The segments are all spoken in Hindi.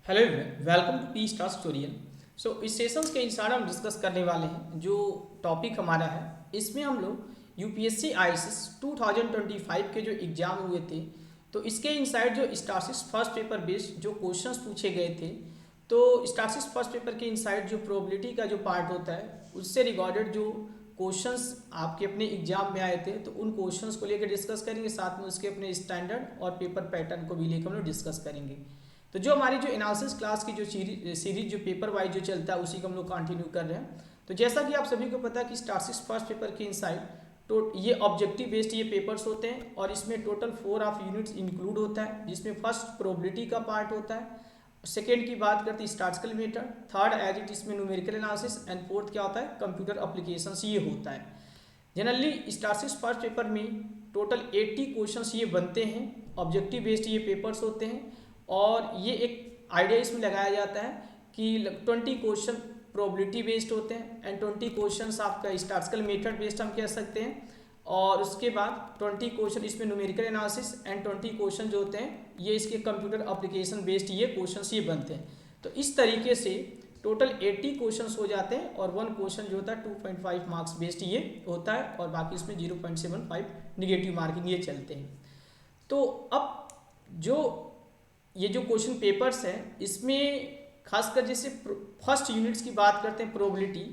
Hello everyone, welcome to P star tutorial. इस सेशंस के इंसाइड हम डिस्कस करने वाले हैं। जो टॉपिक हमारा है इसमें हम लोग यूपीएससी आईएएस 2025 के जो एग्ज़ाम हुए थे तो इसके इंसाइड जो स्टैटिस्टिक्स फर्स्ट पेपर बेस्ड जो क्वेश्चंस पूछे गए थे, तो स्टैटिस्टिक्स फर्स्ट पेपर के इंसाइड जो प्रोबेबिलिटी का जो पार्ट होता है उससे रिगार्डेड जो क्वेश्चंस आपके अपने एग्जाम में आए थे तो उन क्वेश्चंस को लेकर डिस्कस करेंगे, साथ में उसके अपने स्टैंडर्ड और पेपर पैटर्न को भी लेकर हम लोग डिस्कस करेंगे। तो जो हमारी जो एनालिसिस क्लास की जो सीरीज जो पेपर वाइज जो चलता है उसी को हम लोग कंटिन्यू कर रहे हैं। तो जैसा कि आप सभी को पता है कि स्टैटिस्टिक्स फर्स्ट पेपर के इनसाइड तो ये ऑब्जेक्टिव बेस्ड ये पेपर्स होते हैं और इसमें टोटल 4 ऑफ यूनिट्स इंक्लूड होता है, जिसमें फर्स्ट प्रोबेबिलिटी का पार्ट होता है, सेकेंड की बात करते हैं statistical method, third as it इसमें न्यूमेरिकल एनालिसिस एंड फोर्थ क्या होता है कंप्यूटर एप्लीकेशंस ये होता है। जनरली स्टैटिस्टिक्स फर्स्ट पेपर में टोटल 80 क्वेश्चंस ये बनते हैं, ऑब्जेक्टिव बेस्ड ये पेपर्स होते हैं और ये एक आइडिया इसमें लगाया जाता है कि 20 क्वेश्चन प्रोबेबिलिटी बेस्ड होते हैं एंड 20 क्वेश्चन आपका स्टैटिस्टिकल मेथड बेस्ड हम कह सकते हैं, और उसके बाद 20 क्वेश्चन इसमें न्यूमेरिकल एनालिसिस एंड 20 क्वेश्चन जो होते हैं ये इसके कंप्यूटर एप्लीकेशन बेस्ड ये क्वेश्चन ये बनते हैं। तो इस तरीके से टोटल 80 क्वेश्चन हो जाते हैं और 1 क्वेश्चन जो होता है 2.5 मार्क्स बेस्ड ये होता है और बाकी इसमें 0.75 निगेटिव मार्किंग ये चलते हैं। तो अब ये जो क्वेश्चन पेपर्स हैं इसमें खासकर जैसे फर्स्ट यूनिट्स की बात करते हैं प्रोबेबिलिटी,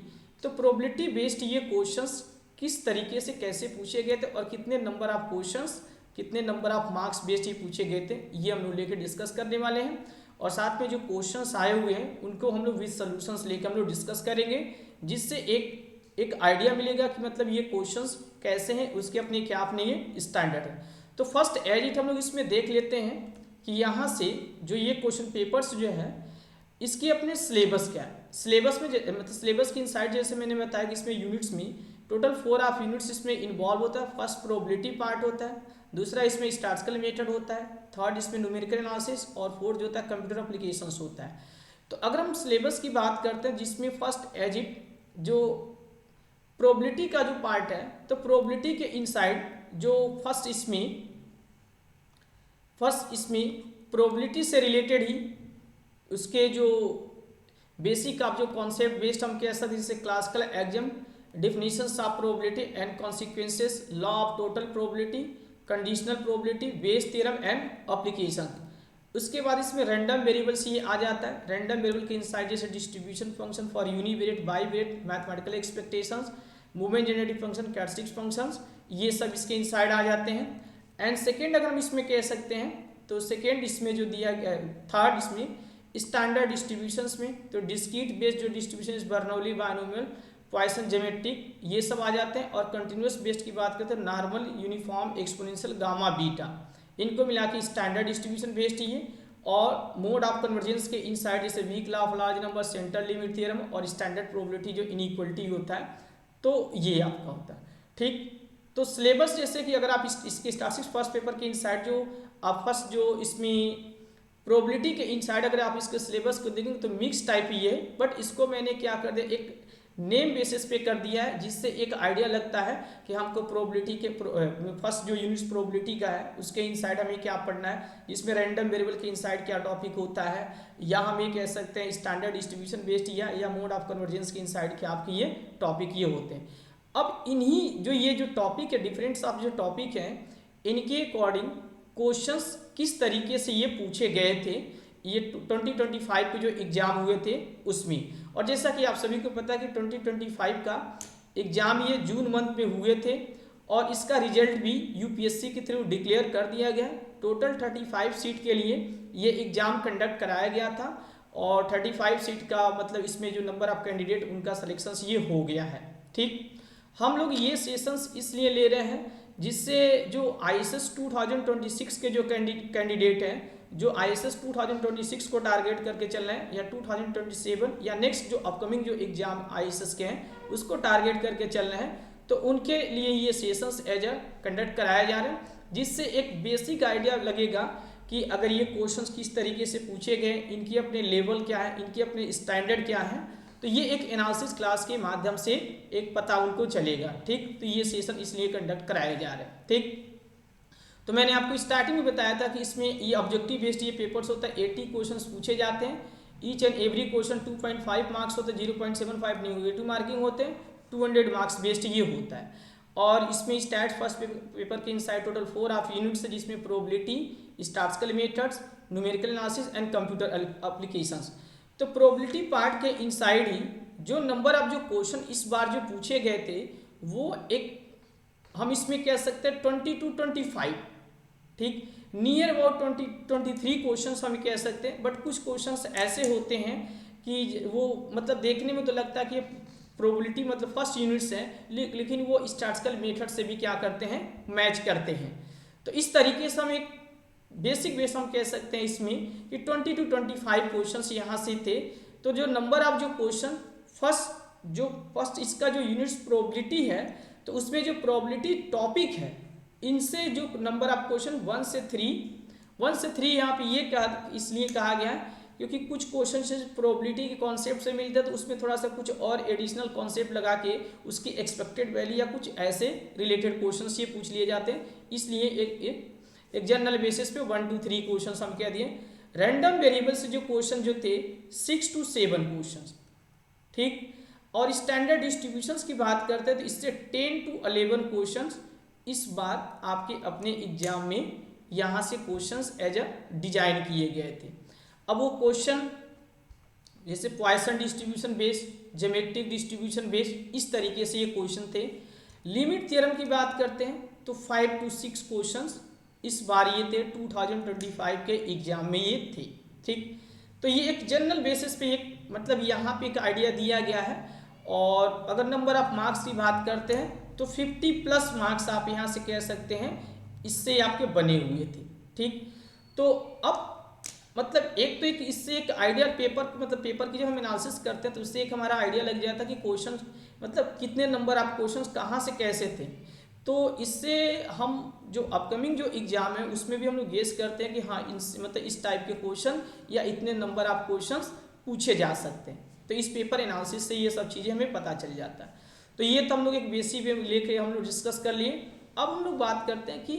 तो प्रोबेबिलिटी बेस्ड ये क्वेश्चंस किस तरीके से कैसे पूछे गए थे और कितने नंबर ऑफ क्वेश्चंस कितने नंबर ऑफ मार्क्स बेस्ड ये पूछे गए थे ये हम लोग लेकर डिस्कस करने वाले हैं। और साथ में जो क्वेश्चंस आए हुए हैं उनको हम लोग विद सॉल्यूशंस लेकर हम लोग डिस्कस करेंगे, जिससे एक आइडिया मिलेगा कि मतलब ये क्वेश्चंस कैसे हैं, उसके अपने क्या अपने ये स्टैंडर्ड है। तो फर्स्ट एज इट हम लोग इसमें देख लेते हैं कि यहाँ से जो ये क्वेश्चन पेपर्स जो है इसके अपने सिलेबस क्या है। सिलेबस में मतलब सिलेबस के इनसाइड जैसे मैंने बताया कि इसमें यूनिट्स में टोटल 4 ऑफ यूनिट्स इसमें इन्वॉल्व होता है। फर्स्ट प्रोबेबिलिटी पार्ट होता है, दूसरा इसमें स्टैटिस्टिकल मेथड होता है, थर्ड इसमें न्यूमेरिकल एनालिसिस और फोर्थ जो होता है कंप्यूटर एप्लीकेशंस होता है। तो अगर हम सिलेबस की बात करते हैं जिसमें फर्स्ट एज इट जो प्रोबेबिलिटी का जो पार्ट है, तो प्रोबेबिलिटी के इनसाइड जो फर्स्ट इसमें प्रोबेबिलिटी से रिलेटेड ही उसके जो बेसिक आप जो कॉन्सेप्ट बेस्ड हम कह सकते हैं जैसे classical exam definitions of probability and consequences, law of total probability, conditional probability, Bayes theorem and application. उसके बाद इसमें रैंडम वेरिएबल्स ये आ जाता है। रैंडम वेरिएबल के इनसाइड जैसे distribution function for univariate bivariate, mathematical expectations, movement generative function, characteristics functions, ये सब इसके इनसाइड आ जाते हैं। एंड सेकेंड अगर हम इसमें कह सकते हैं तो सेकेंड इसमें जो दिया गया, थर्ड इसमें स्टैंडर्ड डिस्ट्रीब्यूशंस में तो डिस्क्रीट बेस्ड जो डिस्ट्रीब्यूशन इस बर्नौली, बायनोमियल, पॉइसन, ज्योमेट्रिक ये सब आ जाते हैं। और कंटिन्यूस बेस्ड की बात करते हैं normal, uniform, exponential, gamma, beta, इनको मिला के स्टैंडर्ड डिस्ट्रीब्यूशन बेस्ड ये। और मोड ऑफ कन्वर्जेंस के इनसाइड जैसे weak law of large number, central limit theorem और स्टैंडर्ड प्रोबेबिलिटी जो इनइक्वलिटी होता है, तो ये आपका होता है। ठीक, तो सिलेबस जैसे कि अगर आप इसके स्टैटिस्टिक्स फर्स्ट पेपर के इनसाइड जो आप फर्स्ट जो इसमें प्रोबेबिलिटी के इनसाइड अगर आप इसके सिलेबस को देखेंगे तो मिक्स टाइप ही है, बट इसको मैंने क्या कर दिया एक नेम बेसिस पे कर दिया है, जिससे एक आइडिया लगता है कि हमको प्रोबेबिलिटी के फर्स्ट जो यूनिट्स प्रोबेबिलिटी का है उसके इनसाइड हमें क्या पढ़ना है, जिसमें रैंडम वेरिएबल के इनसाइड क्या टॉपिक होता है, या हम ये कह सकते हैं स्टैंडर्ड डिस्ट्रीब्यूशन बेस्ड या मोड ऑफ कन्वर्जेंस के इनसाइड क्या आपके ये टॉपिक ये होते हैं। अब इन्हीं जो ये जो टॉपिक है, डिफरेंट्स ऑफ जो टॉपिक हैं, इनके अकॉर्डिंग क्वेश्चंस किस तरीके से ये पूछे गए थे ये 2025 के जो एग्ज़ाम हुए थे उसमें। और जैसा कि आप सभी को पता है कि 2025 का एग्ज़ाम ये जून मंथ में हुए थे और इसका रिजल्ट भी यूपीएससी के थ्रू डिक्लेयर कर दिया गया। टोटल 35 सीट के लिए ये एग्ज़ाम कंडक्ट कराया गया था और 35 सीट का मतलब इसमें जो नंबर ऑफ कैंडिडेट उनका सिलेक्शन ये हो गया है। ठीक, हम लोग ये सेशंस इसलिए ले रहे हैं जिससे जो आईएएस 2026 के जो कैंडिडेट हैं, जो आईएएस 2026 को टारगेट करके चल रहे हैं या 2027 या नेक्स्ट जो अपकमिंग जो एग्जाम आईएएस के हैं उसको टारगेट करके चल रहे हैं, तो उनके लिए ये सेशंस एज अ कंडक्ट कराया जा रहा है, जिससे एक बेसिक आइडिया लगेगा कि अगर ये क्वेश्चंस किस तरीके से पूछे गए, इनकी अपने लेवल क्या है, इनके अपने स्टैंडर्ड क्या है, तो ये एक एनालिसिस क्लास के माध्यम से एक पता उनको चलेगा। ठीक, तो ये सेशन इसलिए कंडक्ट कराए जा रहे हैं। ठीक, तो मैंने आपको स्टार्टिंग में बताया था कि इसमें ये ऑब्जेक्टिव बेस्ड ये पेपर्स होता है, 80 क्वेश्चंस पूछे जाते हैं, each and every question 2.5 marks होते हैं, 0.75 नेगेटिव मार्किंग होते हैं, 200 मार्क्स बेस्ड ये होता है। और इसमें स्टैट्स फर्स्ट पेपर के इनसाइड टोटल 4 ऑफ यूनिट्स है, जिसमें probability, statistical methods, numerical analysis and computer applications. तो प्रोबेबिलिटी पार्ट के इनसाइड ही जो नंबर ऑफ जो क्वेश्चन इस बार जो पूछे गए थे वो एक हम इसमें कह सकते हैं 20 to 25, ठीक, नियर अबाउट 23 क्वेश्चंस हम कह सकते हैं। बट कुछ क्वेश्चंस ऐसे होते हैं कि वो मतलब देखने में तो लगता है कि प्रोबेबिलिटी मतलब फर्स्ट यूनिट्स हैं, लेकिन वो स्टैटिस्टिकल मेथड से भी क्या करते हैं, मैच करते हैं। तो इस तरीके से हम एक बेसिक बेस हम कह सकते हैं इसमें कि 20 to 25 क्वेश्चंस यहाँ से थे। तो जो नंबर ऑफ जो क्वेश्चन फर्स्ट इसका जो यूनिट्स प्रोबेबिलिटी है, तो उसमें जो प्रोबेबिलिटी टॉपिक है इनसे जो नंबर ऑफ क्वेश्चन 1 से 3 यहाँ पे ये इसलिए कहा गया है क्योंकि कुछ क्वेश्चन से प्रोबेबिलिटी के कॉन्सेप्ट से मिलता है, तो उसमें थोड़ा सा कुछ और एडिशनल कॉन्सेप्ट लगा के उसकी एक्सपेक्टेड वैल्यू या कुछ ऐसे रिलेटेड क्वेश्चन ये पूछ लिए जाते हैं। इसलिए एक जनरल बेसिस पे 1 to 3 क्वेश्चन हम कह दिए। रैंडम वेरिएबल से जो क्वेश्चन जो थे 6 to 7 क्वेश्चन, ठीक। और स्टैंडर्ड डिस्ट्रीब्यूशंस की बात करते हैं तो इससे 10 to 11 क्वेश्चंस इस बार आपके अपने एग्जाम में यहाँ से क्वेश्चंस एज अ डिजाइन किए गए थे। अब वो क्वेश्चन जैसे Poisson distribution based, geometric distribution based, इस तरीके से ये क्वेश्चन थे। लिमिट थ्योरम की बात करते हैं तो 5 to 6 क्वेश्चंस इस बार ये थे 2025 के एग्जाम में ये थे, ठीक। तो ये एक जनरल बेसिस पे एक मतलब यहाँ पे एक आइडिया दिया गया है। और अगर नंबर ऑफ मार्क्स की बात करते हैं तो 50+ मार्क्स आप यहाँ से कह सकते हैं इससे आपके बने हुए थे, ठीक। तो अब मतलब एक इससे एक आइडिया पेपर की जब हम एनालिसिस करते हैं तो उससे एक हमारा आइडिया लग जाता है कि क्वेश्चन मतलब कितने नंबर ऑफ क्वेश्चन कहाँ से कैसे थे। तो इससे हम जो अपकमिंग जो एग्जाम है उसमें भी हम लोग गेस करते हैं कि हाँ मतलब इस टाइप के क्वेश्चन या इतने नंबर ऑफ क्वेश्चंस पूछे जा सकते हैं। तो इस पेपर एनालिसिस से ये सब चीज़ें हमें पता चल जाता है। तो ये तो हम लोग एक बेसिक वे लेके हम लोग डिस्कस कर लिए। अब हम लोग बात करते हैं कि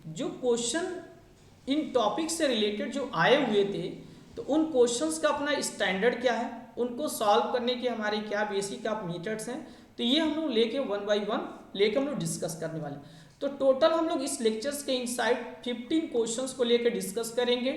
जो क्वेश्चन इन टॉपिक से रिलेटेड जो आए हुए थे तो उन क्वेश्चंस का अपना स्टैंडर्ड क्या है, उनको सॉल्व करने के हमारे क्या बेसिक ऑफ मेथड्स हैं, तो ये हम लोग लेके 1 by 1 लेके हम लोग डिस्कस करने वाले। तो टोटल हम लोग इस लेक्चर्स के इनसाइड 15 क्वेश्चंस को लेकर डिस्कस करेंगे।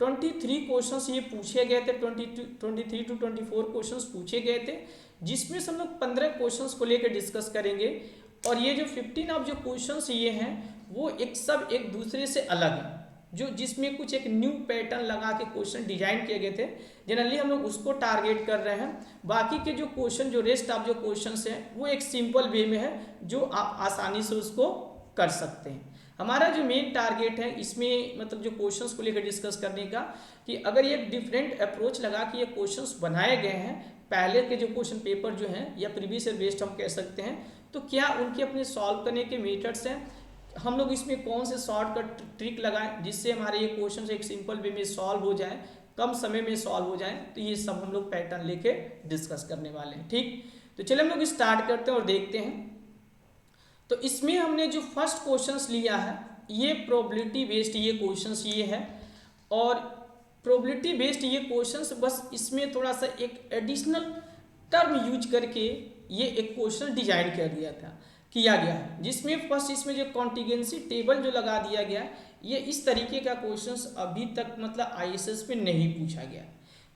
23 क्वेश्चंस ये पूछे गए थे, 23 to 24 क्वेश्चंस पूछे गए थे, जिसमें से हम लोग 15 क्वेश्चंस को लेकर डिस्कस करेंगे। और ये जो 15 ऑफ जो क्वेश्चंस ये हैं वो एक दूसरे से अलग हैं, जो जिसमें कुछ एक न्यू पैटर्न लगा के क्वेश्चन डिजाइन किए गए थे। जनरली हम लोग उसको टारगेट कर रहे हैं। बाकी के जो क्वेश्चन जो रेस्ट ऑफ जो क्वेश्चंस हैं वो एक सिंपल वे में है जो आप आसानी से उसको कर सकते हैं। हमारा जो मेन टारगेट है इसमें मतलब जो क्वेश्चंस को लेकर डिस्कस करने का कि अगर ये डिफरेंट अप्रोच लगा कि ये क्वेश्चंस बनाए गए हैं पहले के जो क्वेश्चन पेपर जो हैं या प्रीवियस ईयर बेस्ड हम कह सकते हैं, तो क्या उनके अपने सॉल्व करने के मेथड्स हैं, हम लोग इसमें कौन से शॉर्टकट ट्रिक लगाएं जिससे हमारे ये क्वेश्चन एक सिंपल वे में सॉल्व हो जाए, कम समय में सॉल्व हो जाए। तो ये सब हम लोग पैटर्न लेके डिस्कस करने वाले हैं, ठीक। तो चलिए हम लोग स्टार्ट करते हैं और देखते हैं। तो इसमें हमने जो फर्स्ट क्वेश्चंस लिया है ये प्रोबेबिलिटी बेस्ड ये क्वेश्चंस ये है। और प्रोबेबिलिटी बेस्ड ये क्वेश्चंस बस इसमें थोड़ा सा एक एडिशनल टर्म यूज करके ये एक क्वेश्चन डिजाइन किया गया है, जिसमें फर्स्ट इसमें जो कॉन्टिजेंसी टेबल जो लगा दिया गया ये इस तरीके का क्वेश्चंस अभी तक मतलब आईएसएस में नहीं पूछा गया।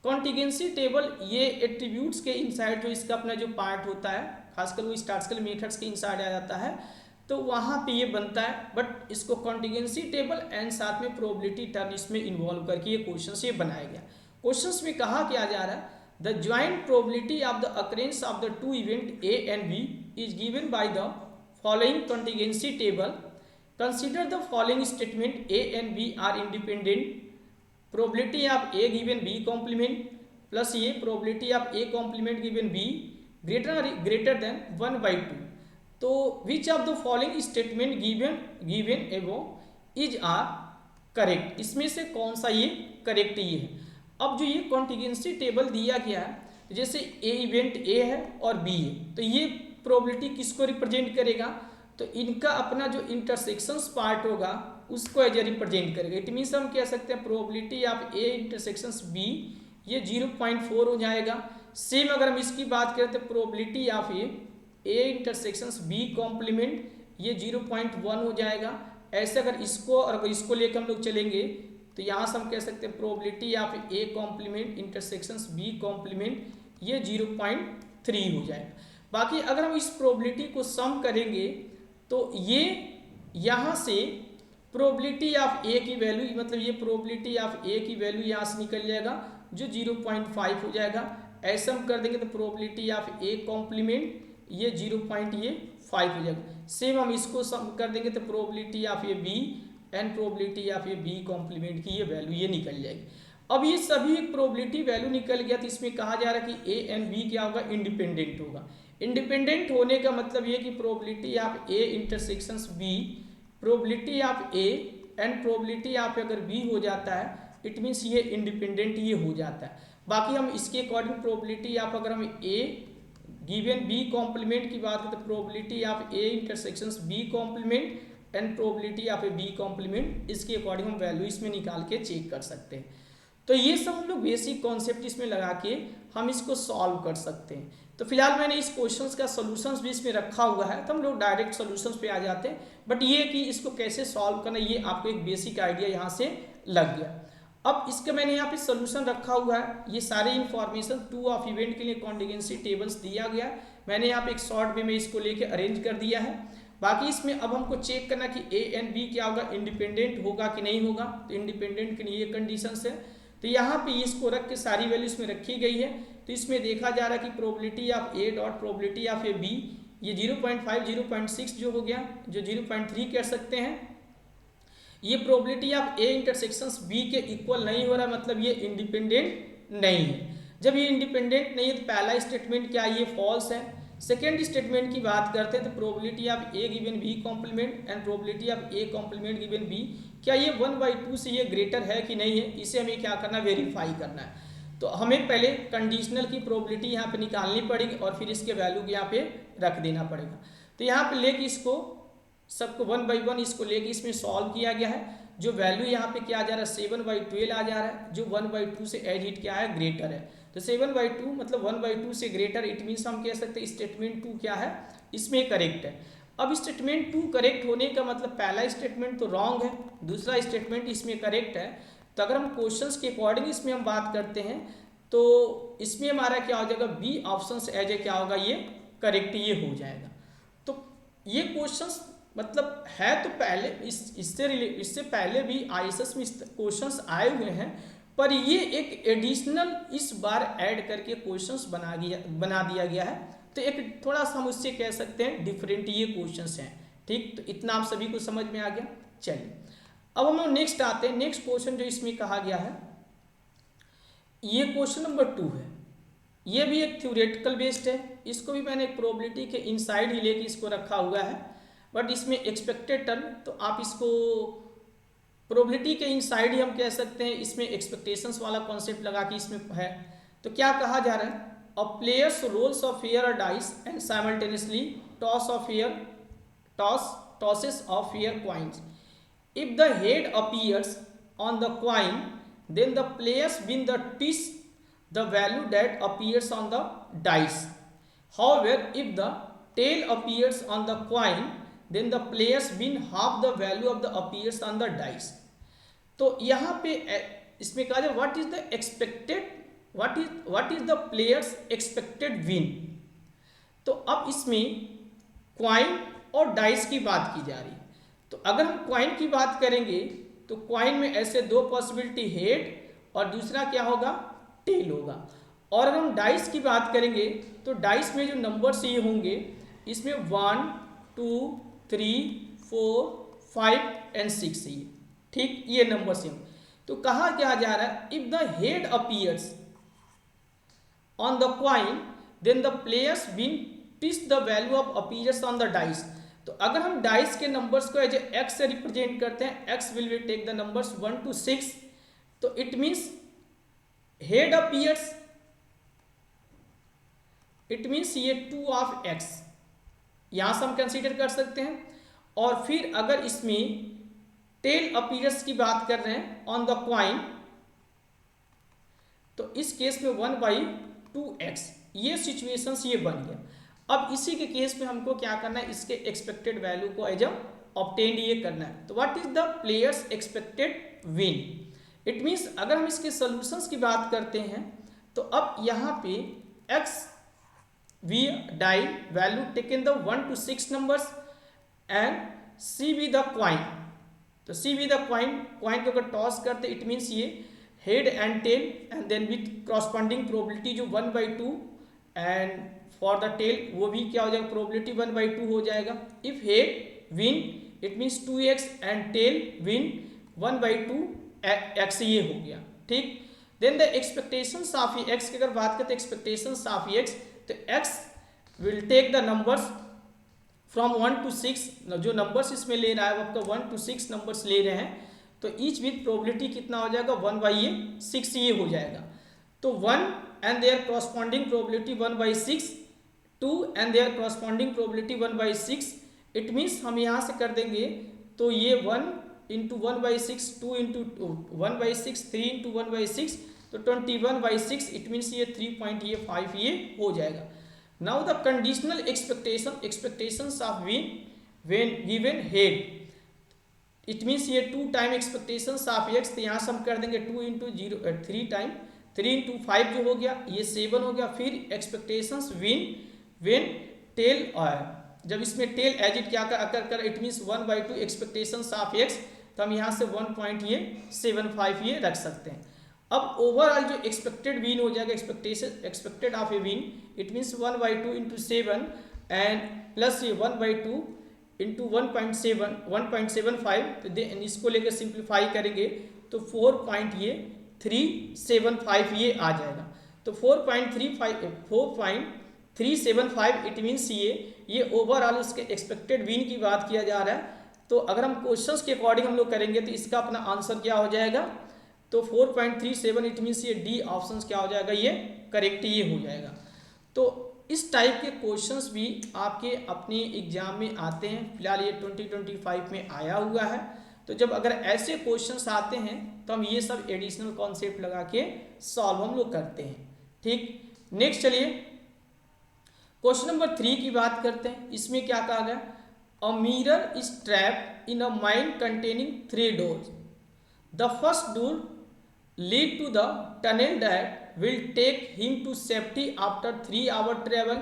कॉन्टिजेंसी टेबल ये एट्रीब्यूट्स के इनसाइड जो इसका अपना जो पार्ट होता है, खासकर वो स्टैटिस्टिकल मेथड्स के इनसाइड आ जाता है, तो वहाँ पे ये बनता है। बट इसको कॉन्टिजेंसी टेबल एंड साथ में प्रोबेबिलिटी टर्म इसमें इन्वॉल्व करके ये क्वेश्चन ये बनाया गया। क्वेश्चन में कहा क्या जा रहा है, the joint probability of the occurrence of the two event A and B is given by the following contingency table. Consider the following statement: A and B are independent. Probability of A given B complement plus A probability of A complement given B greater than 1/2. तो which of the following statement given above is are correct? इसमें से कौन सा ये करेक्ट ये है। अब जो ये कॉन्टिजेंसी टेबल दिया गया है, जैसे ए इवेंट ए है और बी है, तो ये प्रोबेबिलिटी किसको रिप्रेजेंट करेगा, तो इनका अपना जो इंटरसेक्शंस पार्ट होगा उसको एज ए रिप्रेजेंट करेगा। इट मीन्स हम कह सकते हैं probability of A intersections B ये 0.4 हो जाएगा। सेम अगर हम इसकी बात करें तो probability of A intersections B complement ये 0.1 हो जाएगा। ऐसे अगर इसको और अगर इसको लेकर हम लोग चलेंगे तो यहाँ से हम कह सकते हैं probability of A complement intersections B complement ये 0.3 हो जाएगा। बाकी अगर हम इस प्रोबेबिलिटी को सम करेंगे तो ये यहाँ से प्रोबेबिलिटी ऑफ ए की वैल्यू मतलब ये प्रोबेबिलिटी ऑफ ए की वैल्यू यहाँ से निकल जाएगा जो 0.5 हो जाएगा। ऐसा हम कर देंगे तो प्रोबेबिलिटी ऑफ ए कॉम्प्लीमेंट ये 0.5 हो जाएगा। सेम हम इसको सम कर देंगे तो probability of A B and probability of A B complement की ये वैल्यू ये निकल जाएगी। अब ये सभी प्रोबेबिलिटी वैल्यू निकल गया तो इसमें कहा जा रहा है कि ए एंड बी क्या होगा, इंडिपेंडेंट होगा। इंडिपेंडेंट होने का मतलब ये कि probability of A intersections B, probability of A and probability of अगर बी हो जाता है इट मीन्स ये इंडिपेंडेंट ये हो जाता है। बाकी हम इसके अकॉर्डिंग प्रोबेबिलिटी ऑफ अगर हम ए गिवन बी कॉम्प्लीमेंट की बात करें तो probability of A intersections B complement and probability of A B complement इसके अकॉर्डिंग हम वैल्यू इसमें निकाल के चेक कर सकते हैं। तो ये सब हम लोग बेसिक कॉन्सेप्ट इसमें लगा के हम इसको सॉल्व कर सकते हैं। तो फिलहाल मैंने इस क्वेश्चंस का सॉल्यूशंस भी इसमें रखा हुआ है तो हम लोग डायरेक्ट सॉल्यूशंस पे आ जाते हैं। बट ये कि इसको कैसे सॉल्व करना ये आपको एक बेसिक आइडिया यहाँ से लग गया। अब इसका मैंने यहाँ पे सॉल्यूशन रखा हुआ है। ये सारे इन्फॉर्मेशन टू ऑफ इवेंट के लिए कॉन्टिजेंसी टेबल्स दिया गया। मैंने यहाँ पे एक शॉर्ट वे में इसको लेके अरेंज कर दिया है। बाकी इसमें अब हमको चेक करना कि ए एंड बी क्या होगा, इंडिपेंडेंट होगा कि नहीं होगा। तो इंडिपेंडेंट के लिए ये कंडीशंस है। तो यहाँ पे इसको रख के सारी वैल्यू इसमें रखी गई है। तो इसमें देखा जा रहा है कि probability of A dot probability of A B ये 0.5 0.6 जो हो गया, जो 0.3 कह सकते हैं। ये probability of A intersections B के इक्वल नहीं हो रहा, मतलब ये इंडिपेंडेंट नहीं है। जब ये इंडिपेंडेंट नहीं है तो पहला स्टेटमेंट क्या ये फॉल्स है। सेकेंड स्टेटमेंट की बात करते हैं तो probability of A given B complement and probability of A complement given B क्या ये 1/2 से ये ग्रेटर है कि नहीं है, इसे हमें क्या करना वेरीफाई करना है। तो हमें पहले कंडीशनल की प्रोबेबिलिटी यहाँ पे निकालनी पड़ेगी और फिर इसके वैल्यू को यहाँ पे रख देना पड़ेगा। तो यहाँ पे लेके इसको सबको 1 by 1 इसको लेके इसमें सॉल्व किया गया है। जो वैल्यू यहाँ पे क्या आ जा रहा है 7/12 आ जा रहा है, जो 1/2 से एज इट क्या है ग्रेटर है। तो 7/2 मतलब 1/2 से ग्रेटर, इट मीन्स हम कह सकते हैं स्टेटमेंट 2 क्या है इसमें करेक्ट है। अब स्टेटमेंट 2 करेक्ट होने का मतलब पहला स्टेटमेंट तो रॉन्ग है, दूसरा स्टेटमेंट इसमें करेक्ट है। तो अगर हम क्वेश्चंस के अकॉर्डिंग इसमें हम बात करते हैं तो इसमें हमारा क्या हो जाएगा बी ऑप्शन एज ए क्या होगा ये करेक्ट ये हो जाएगा। तो ये क्वेश्चंस मतलब है तो पहले इससे पहले भी आईएएस में क्वेश्चंस आए हुए हैं, पर ये एक एडिशनल इस बार ऐड करके क्वेश्चंस बना दिया गया है। तो एक थोड़ा सा हम उससे कह सकते हैं डिफरेंट ये क्वेश्चंस हैं। ठीक, तो इतना आप सभी को समझ में आ गया। चलिए अब हम लोग नेक्स्ट आते हैं। नेक्स्ट क्वेश्चन जो इसमें कहा गया है ये क्वेश्चन नंबर 2 है। ये भी एक थ्योरेटिकल बेस्ड है। इसको भी मैंने प्रोबेबिलिटी के इनसाइड ही लेके इसको रखा हुआ है, बट इसमें एक्सपेक्टेड टर्म तो आप इसको प्रोबेबिलिटी के इनसाइड ही हम कह सकते हैं। इसमें एक्सपेक्टेशंस वाला कॉन्सेप्ट लगा के इसमें है। तो क्या कहा जा रहा है, a players rolls of fair और dice and simultaneously tosses of fair coins. If the head appears on the coin, then the players win the twist the value that appears on the dice. However, if the tail appears on the coin, then the players win half the value of the appears on the dice. तो यहाँ पे इसमें कहा जाए what is the expected what is the players expected win. तो अब इसमें क्वाइन और डाइस की बात की जा रही है। तो अगर हम क्वाइन की बात करेंगे तो क्वाइन में ऐसे दो पॉसिबिलिटी हेड और दूसरा क्या होगा टेल होगा। और अगर हम डाइस की बात करेंगे तो डाइस में जो नंबर्स ये होंगे इसमें 1 2 3 4 5 एंड 6 ये ठीक ये नंबर्स हैं। तो कहा क्या जा रहा है if the head appears on the coin then the players win twice the value of appears on the dice. तो अगर हम डाइस के नंबर्स को एज एक्स से रिप्रेजेंट करते हैं, x will take the numbers 1 to 6, तो it means head appears it means ये 2 of x यहां से हम कंसीडर कर सकते हैं। और फिर अगर इसमें टेल अपीयर्स की बात कर रहे हैं ऑन द क्वाइन, तो इस केस में 1/2x, ये सिचुएशंस ये बन गया। अब इसी के केस में हमको क्या करना है, इसके एक्सपेक्टेड वैल्यू को एज ऑब्टेन्ड ये करना है। तो what is the players expected win, it means अगर हम इसके सोल्यूशंस की बात करते हैं तो अब यहाँ पे x be die value taken the 1 to 6 numbers and c be the coin, तो c be the coin, coin को अगर टॉस करते इट मीन्स ये head and tail and then with corresponding probability जो 1/2 एंड फॉर द टेल वो भी क्या हो जाएगा, प्रोबेबिलिटी 1/2 हो जाएगा। If head win it means 2x and tail win 1/2x, ये हो गया, ठीक। Then the expectations of x की अगर बात करते हैं एक्सपेक्टेशंस ऑफ x, तो x will take the numbers from 1 to 6, जो नंबर्स इसमें ले रहा है वो आपका 1 to 6 नंबर्स ले रहे हैं, तो ईच विथ प्रोबेबिलिटी कितना हो जाएगा 1/6 ये हो जाएगा। तो 1 and there corresponding probability 1/6, 2 and there corresponding probability 1/6, it means हम यहाँ से कर देंगे तो ये 1 इंटू 1/6, 2 इंटू 1/6, 3 इंटू 1/6, तो 21/6, इट मीन्स ये 3.5 ये हो जाएगा। Now the conditional expectations of win when given head, it means ये 2 टाइम एक्सपेक्टेशंस ऑफ x, तो यहाँ से हम कर देंगे 2 इंटू 3 टाइम 3 इंटू 5 जो हो गया ये 7 हो गया। फिर एक्सपेक्टेशंस विन व्हेन टेल, जब इसमें टेल एज इट क्या कर it means 1/2 expectations of x, तो हम यहाँ से 1.75 ये रख सकते हैं। अब ओवरऑल जो एक्सपेक्टेड विन हो जाएगा, expected of a win, it means 1/2 into 7 and plus ये 1/2 इंटू 1.75, तो इसको लेकर सिंप्लीफाई करेंगे तो 4.375 ये आ जाएगा। तो 4.375 इट मीन्स ये ओवरऑल उसके एक्सपेक्टेड विन की बात किया जा रहा है। तो अगर हम क्वेश्चंस के अकॉर्डिंग हम लोग करेंगे तो इसका अपना आंसर क्या हो जाएगा, तो 4.37, इट मीन्स ये डी ऑप्शन क्या हो जाएगा, ये करेक्ट ये हो जाएगा। तो इस टाइप के क्वेश्चंस भी आपके अपने एग्जाम में आते हैं, फिलहाल ये 2025 में आया हुआ है। तो जब अगर ऐसे क्वेश्चंस आते हैं तो हम ये सब एडिशनल कॉन्सेप्ट लगा के सॉल्व हम लोग करते हैं, ठीक। नेक्स्ट चलिए क्वेश्चन नंबर 3 की बात करते हैं। इसमें क्या कहा गया, a miner is trapped in a mine containing 3 doors, the first door lead to the tunnel that will take him to safety after 3 hour travel.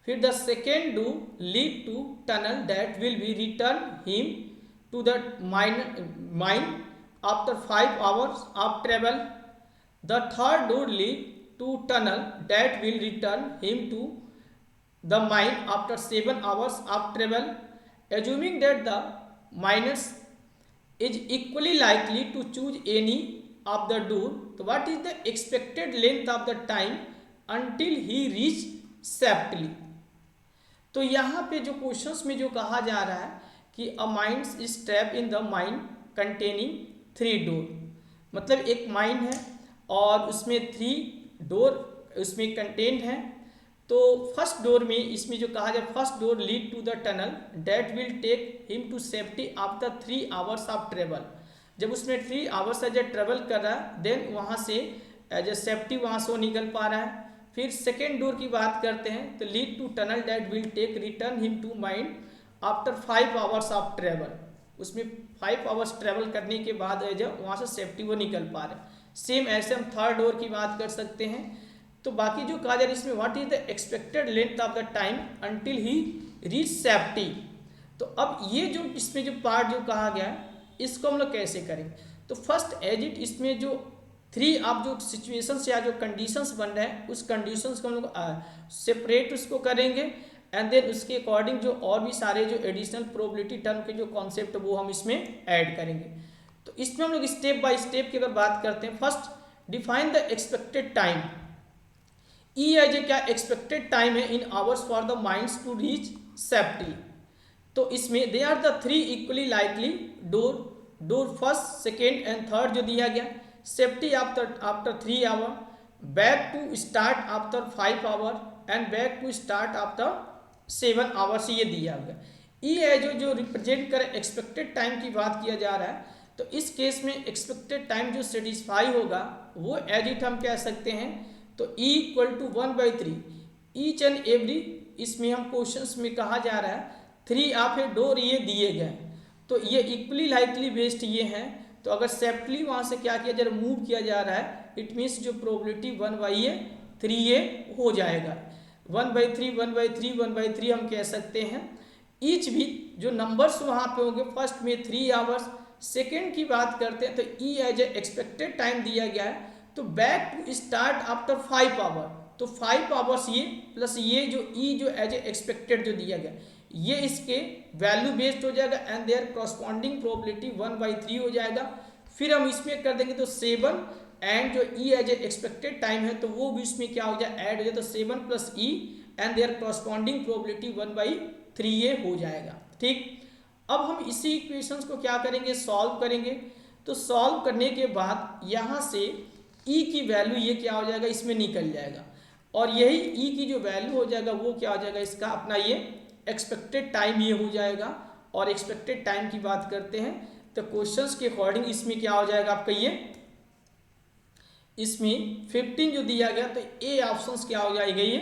फिर the second door lead to tunnel that will be return him to the mine after 5 hours of travel. The third door lead to tunnel that will return him to the mine after 7 hours of travel. Assuming that the miners is equally likely to choose any of the door, तो what is the expected length of the time until he reach safely। तो यहाँ पे जो क्वेश्चंस में जो कहा जा रहा है कि अ mine is trap in the mine containing 3 door, मतलब एक माइन है और उसमें 3 डोर उसमें कंटेंट है। तो फर्स्ट डोर में इसमें जो कहा जाए, first door lead to the tunnel that will take him to safety after 3 hours of travel. जब उसमें 3 hours एज ए ट्रेवल कर रहा है देन वहाँ से एज ए सेफ्टी वहाँ से वो निकल पा रहा है। फिर सेकेंड डोर की बात करते हैं तो lead to tunnel that will take return him to mine after 5 hours of travel, उसमें 5 hours ट्रेवल करने के बाद एज वहाँ से सेफ्टी वो निकल पा रहा है। सेम ऐसे हम थर्ड डोर की बात कर सकते हैं। तो बाकी जो कहा जा रहा है इसमें what is the expected length of the time until he reach safety. तो अब ये जो इसमें जो पार्ट जो कहा गया है इसको हम लोग कैसे करेंगे, तो फर्स्ट एज इट इसमें जो 3 आप जो सिचुएशंस या जो कंडीशंस बन रहे हैं उस कंडीशंस को हम लोग सेपरेट उसको करेंगे एंड देन उसके अकॉर्डिंग जो और भी सारे जो एडिशनल प्रोबेबिलिटी टर्म के जो कॉन्सेप्ट वो हम इसमें ऐड करेंगे। तो इसमें हम लोग स्टेप बाय स्टेप की अगर बात करते हैं, first define the expected time. E as a क्या एक्सपेक्टेड टाइम है in hours for the mines to reach safety. तो इसमें they are the 3 equally likely door first second and third जो दिया गया, safety after 3 hour, back to start after 5 hour and back to start after 7 hours ये दिया गया। ई है जो रिप्रेजेंट करे एक्सपेक्टेड टाइम की बात किया जा रहा है, तो इस केस में एक्सपेक्टेड टाइम जो सेटिस्फाई होगा वो एज इट हम कह सकते हैं, तो E equal to 1/3 each and every, इसमें हम क्वेश्चंस में कहा जा रहा है 3 ऑफ ए डोर ये दिए गए, तो ये इक्वली लाइकली बेस्ड ये हैं, तो अगर सेपरेटली वहाँ से क्या किया जा रहा है, मूव किया जा रहा है, इट मीन्स जो प्रोबेबिलिटी 1/3 हो जाएगा। 1/3 1/3 1/3 हम कह सकते हैं। ईच भी जो नंबर्स वहाँ पे होंगे, फर्स्ट में 3 आवर्स, सेकेंड की बात करते हैं तो E as a expected time दिया गया है, तो back to start after 5 hour, तो 5 आवर्स ये प्लस ये जो ई जो एज ए एक्सपेक्टेड जो दिया गया ये इसके वैल्यू बेस्ड हो जाएगा एंड देयर कॉरस्पॉन्डिंग प्रोबेबिलिटी 1/3 हो जाएगा। फिर हम इसमें कर देंगे तो 7 एंड जो ई एज ए एक्सपेक्टेड टाइम है तो वो भी इसमें क्या हो जाए, ऐड हो जाए, तो 7 plus E and there corresponding probability 1/3 ये हो जाएगा। ठीक, अब हम इसी इक्वेशंस को क्या करेंगे, सॉल्व करेंगे। तो सॉल्व करने के बाद यहाँ से ई की वैल्यू ये क्या हो जाएगा, इसमें निकल जाएगा, और यही ई की जो वैल्यू हो जाएगा वो क्या हो जाएगा, इसका अपना ये एक्सपेक्टेड टाइम ये हो जाएगा। और एक्सपेक्टेड टाइम की बात करते हैं तो क्वेश्चंस के अकॉर्डिंग इसमें क्या हो जाएगा आपका ये, इसमें 15 जो दिया गया तो ए ऑप्शंस क्या हो जाएगा, ये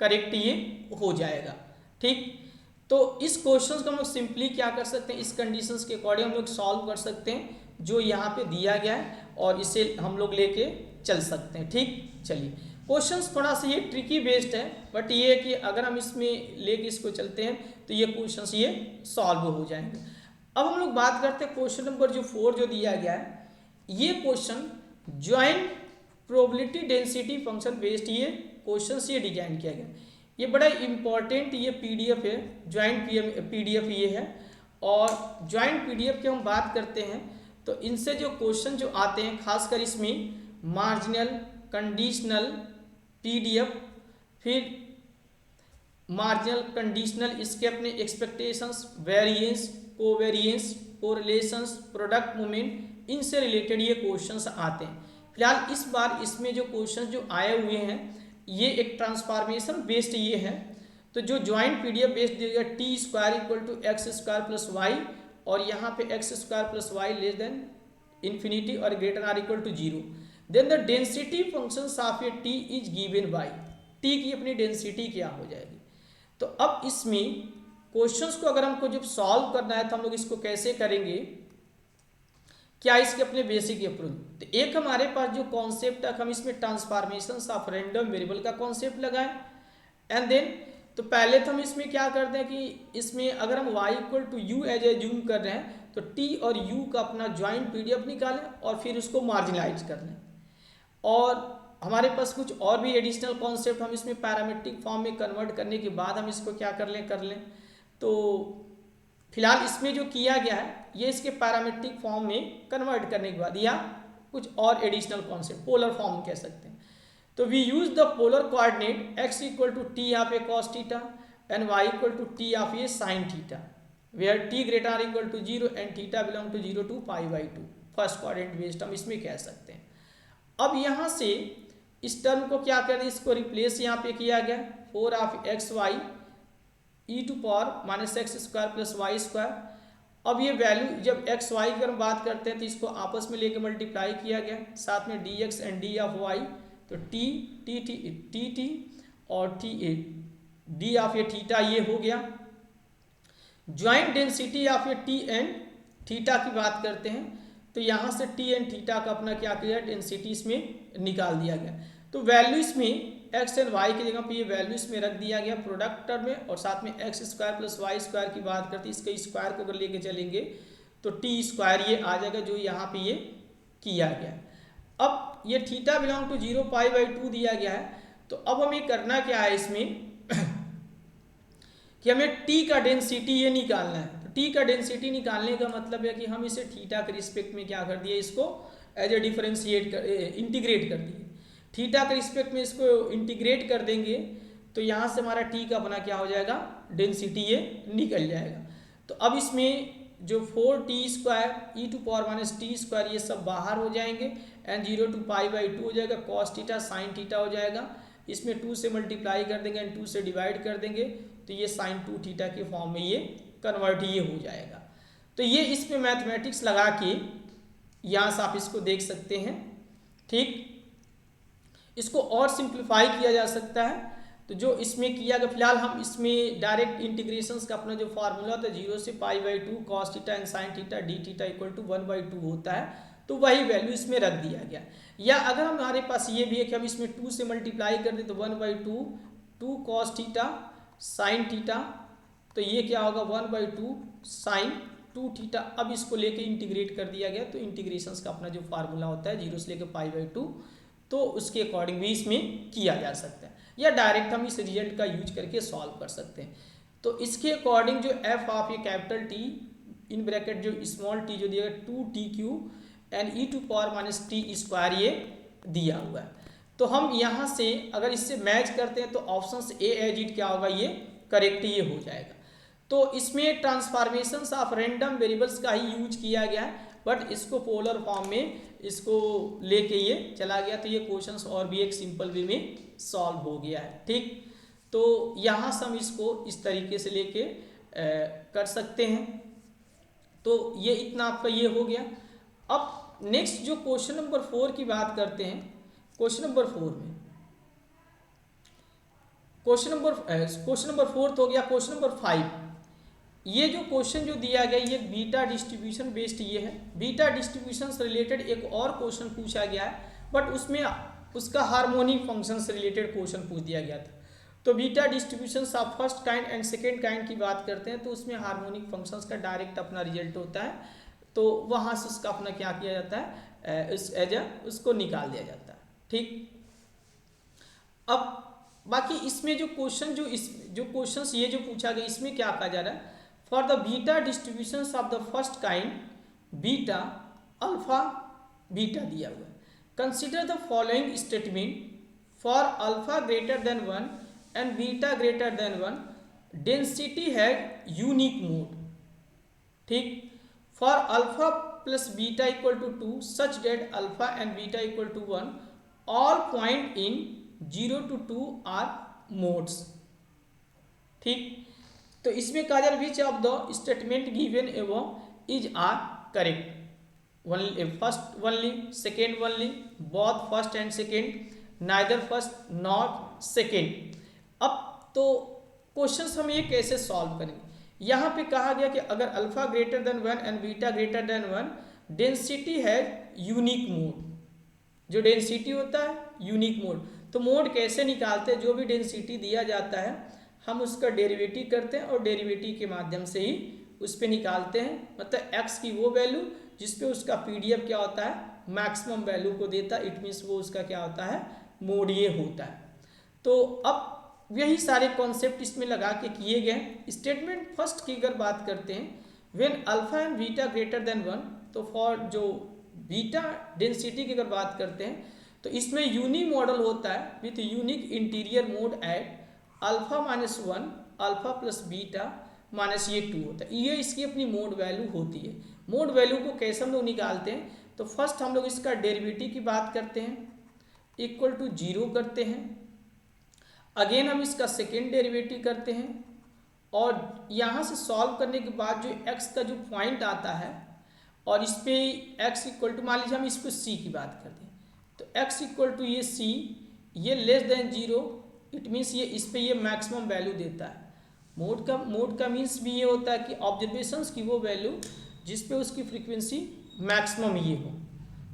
करेक्ट ये हो जाएगा। ठीक, तो इस क्वेश्चन को हम लोग सिंपली क्या कर सकते हैं, इस कंडीशंस के अकॉर्डिंग हम लोग सॉल्व कर सकते हैं जो यहाँ पे दिया गया है, और इसे हम लोग लेके चल सकते हैं। ठीक, चलिए क्वेश्चंस थोड़ा सा ये ट्रिकी बेस्ड है, बट ये है कि अगर हम इसमें लेके इसको चलते हैं तो ये क्वेश्चंस ये सॉल्व हो जाएंगे। अब हम लोग बात करते हैं क्वेश्चन नंबर जो 4 जो दिया गया है, ये question joint probability density function based ये क्वेश्चन ये डिजाइन किया गया। ये बड़ा इंपॉर्टेंट ये पीडीएफ है, ज्वाइंट पीडीएफ ये है, और ज्वाइंट पीडीएफ की हम बात करते हैं तो इनसे जो क्वेश्चन जो आते हैं, खासकर इसमें मार्जिनल, कंडीशनल, पीडीएफ, फिर मार्जिनल, कंडीशनल, इसके अपने expectations, variance, covariance, correlations, product movement, इनसे रिलेटेड ये क्वेश्चंस आते हैं। फिलहाल इस बार इसमें जो क्वेश्चंस जो आए हुए हैं ये एक ट्रांसफॉर्मेशन बेस्ड ये है, तो जो ज्वाइंट पीडीएफ बेस्ड दिया गया T square equal to X square plus Y, और यहाँ पे X square plus Y less than infinity और greater or equal to 0, then the density function of A T is given by, T की अपनी डेंसिटी क्या हो जाएगी। तो अब इसमें क्वेश्चंस को अगर हमको जब सॉल्व करना है तो हम लोग इसको कैसे करेंगे, क्या इसके अपने बेसिक अप्रोच। तो एक हमारे पास जो कॉन्सेप्ट है, हम इसमें ट्रांसफॉर्मेशन ऑफ रैंडम वेरिएबल का कॉन्सेप्ट लगाएं, एंड देन तो पहले तो हम इसमें क्या करते हैं कि इसमें अगर हम y equal to U as assume कर रहे हैं तो t और u का अपना ज्वाइंट पीडीएफ निकालें और फिर उसको मार्जिनलाइज कर लें। और हमारे पास कुछ और भी एडिशनल कॉन्सेप्ट हम इसमें पैरामेट्रिक फॉर्म में कन्वर्ट करने के बाद हम इसको क्या कर लें। तो फिलहाल इसमें जो किया गया है ये इसके पैरामेट्रिक फॉर्म में कन्वर्ट करने के बाद, या कुछ और एडिशनल कॉन्सेप्ट पोलर फॉर्म कह सकते हैं। तो we use the polar coordinate x equal to T of a cos theta and y equal to T of a sine theta, where t greater or equal to 0 and theta belong to 0 to π/2, first coordinate based हम इसमें कह सकते हैं। अब यहाँ से इस टर्म को क्या करें, इसको रिप्लेस यहाँ पे किया गया 4 of X Y E to power minus X square plus Y square. अब ये वैल्यू जब एक्स वाई की हम बात करते हैं तो इसको आपस में लेकर मल्टीप्लाई किया गया, साथ में D X and D of Y, तो T T T T T और T a D of a theta ये हो गया। Joint density of A T and theta की बात करते हैं तो यहाँ से टी एंड थीटा का अपना क्या किया डेंसिटी इसमें निकाल दिया गया। तो वैल्यू इसमें एक्स एंड वाई की जगह पे ये वैल्यू इसमें रख दिया गया प्रोडक्ट टर्म में, और साथ में X square plus Y square की बात करते हैं, इसके स्क्वायर को अगर लेके चलेंगे तो टी स्क्वायर ये आ जाएगा जो यहाँ पे ये किया गया। अब ये थीटा बिलोंग टू 0 π/2 दिया गया है, तो अब हमें करना क्या है इसमें कि हमें टी का डेंसिटी ये निकालना है। तो टी का डेंसिटी निकालने का मतलब है कि हम इसे थीटा के रिस्पेक्ट में क्या कर दिए, इसको एज ए डिफरेंशिएट इंटीग्रेट कर दिए। थीटा के रिस्पेक्ट में इसको इंटीग्रेट कर देंगे तो यहाँ से हमारा टी का अपना क्या हो जाएगा, डेंसिटी ये निकल जाएगा। तो अब इसमें जो 4t square E to power minus T square ये सब बाहर हो जाएंगे एंड 0 टू π/2 हो जाएगा, कॉस थीटा साइन थीटा हो जाएगा, इसमें 2 से मल्टीप्लाई कर देंगे एंड 2 से डिवाइड कर देंगे तो ये साइन 2 थीटा के फॉर्म में ये कन्वर्ट ये हो जाएगा। तो ये इसमें मैथमेटिक्स लगा के यहाँ से आप इसको देख सकते हैं। ठीक, इसको और सिंप्लीफाई किया जा सकता है। तो जो इसमें किया गया, फिलहाल हम इसमें डायरेक्ट इंटीग्रेशंस का अपना जो फार्मूला होता है 0 से π/2 cos theta and sin theta d theta equal to 1/2 होता है, तो वही वैल्यू इसमें रख दिया गया। या अगर हमारे पास ये भी है कि हम इसमें 2 से मल्टीप्लाई कर दें तो 1/2 2 cos थीटा sin थीटा, तो ये क्या होगा 1/2 sin 2 थीटा। अब इसको लेके इंटीग्रेट कर दिया गया, तो इंटीग्रेशंस का अपना जो फार्मूला होता है 0 से लेकर π/2, तो उसके अकॉर्डिंग भी इसमें किया जा सकता है, या डायरेक्ट हम इस रिजल्ट का यूज करके सॉल्व कर सकते हैं। तो इसके अकॉर्डिंग जो एफ ऑफ ये कैपिटल टी इन ब्रैकेट जो स्मॉल टी जो दिया गया 2t³ एंड e⁻⁻t² ये दिया हुआ है। तो हम यहाँ से अगर इससे मैच करते हैं तो ऑप्शन से ए एज इट क्या होगा, ये करेक्ट ये हो जाएगा। तो इसमें ट्रांसफॉर्मेशंस ऑफ रैंडम वेरिएबल्स का ही यूज किया गया है, बट इसको पोलर फॉर्म में इसको लेके ये चला गया, तो ये क्वेश्चंस और भी एक सिंपल वे में सॉल्व हो गया है। ठीक, तो यहाँ से हम इसको इस तरीके से लेके कर सकते हैं। तो ये इतना आपका ये हो गया। अब नेक्स्ट जो क्वेश्चन नंबर 4 की बात करते हैं, क्वेश्चन नंबर 4 में क्वेश्चन नंबर 4 हो गया। क्वेश्चन नंबर 5, ये जो क्वेश्चन जो दिया गया ये बीटा डिस्ट्रीब्यूशन बेस्ड ये है। बीटा डिस्ट्रीब्यूशन से रिलेटेड एक और क्वेश्चन पूछा गया है, बट उसमें उसका हार्मोनिक फंक्शन से रिलेटेड क्वेश्चन पूछ दिया गया था। तो beta distribution of first kind and second kind की बात करते हैं, तो उसमें हार्मोनिक फंक्शंस का डायरेक्ट अपना रिजल्ट होता है, तो वहाँ से उसका अपना क्या किया जाता है, उसको निकाल दिया जाता है। ठीक, अब बाकी इसमें जो क्वेश्चन जो क्वेश्चंस ये जो पूछा गया, इसमें क्या कहा जा रहा है, for the beta distributions of the first kind beta alpha beta दिया हुआ है। Consider the following statement, for alpha greater than 1 and beta greater than 1 density had unique mode. ठीक, for alpha plus beta equal to 2 such that alpha and beta equal to 1 all point in 0 to 2 are modes. ठीक, तो इसमें कहा जा रहा है which of the statement given एवं is are correct, first only, second only, both first and second, neither first not second. अब तो क्वेश्चंस हम ये कैसे सॉल्व करेंगे, यहाँ पे कहा गया कि अगर alpha greater than 1 and beta greater than 1 density है यूनिक मोड, जो डेंसिटी होता है यूनिक मोड। तो मोड कैसे निकालते हैं, जो भी डेंसिटी दिया जाता है हम उसका डेरिवेटिव करते हैं और डेरिवेटिव के माध्यम से ही उस पर निकालते हैं, मतलब x की वो वैल्यू जिसपे उसका पीडीएफ क्या होता है मैक्सिमम वैल्यू को देता है, इट मीन्स वो उसका क्या होता है मोड ये होता है। तो अब यही सारे कॉन्सेप्ट इसमें लगा के किए गए। स्टेटमेंट फर्स्ट की अगर बात करते हैं, when alpha and beta greater than 1, तो फॉर जो बीटा डेंसिटी की अगर बात करते हैं तो इसमें यूनी मॉडल होता है with unique interior mode eight alpha -1 alpha plus beta minus ये 2 होता है। ये इसकी अपनी मोड वैल्यू होती है। मोड वैल्यू को कैसे हम लोग निकालते हैं, तो फर्स्ट हम लोग इसका डेरिवेटिव की बात करते हैं, इक्वल टू 0 करते हैं, अगेन हम इसका सेकेंड डेरिवेटिव करते हैं, और यहाँ से सॉल्व करने के बाद जो x का जो पॉइंट आता है और इस पर x इक्वल टू, मान लीजिए हम इसको c की बात करते हैं, तो x इक्वल टू ये c, ये लेस देन 0, इट मीन्स ये इस पे ये मैक्सिमम वैल्यू देता है। मोड का मीन्स भी ये होता है कि ऑब्जर्वेशंस की वो वैल्यू जिस पे उसकी फ्रीक्वेंसी मैक्सिमम ये हो,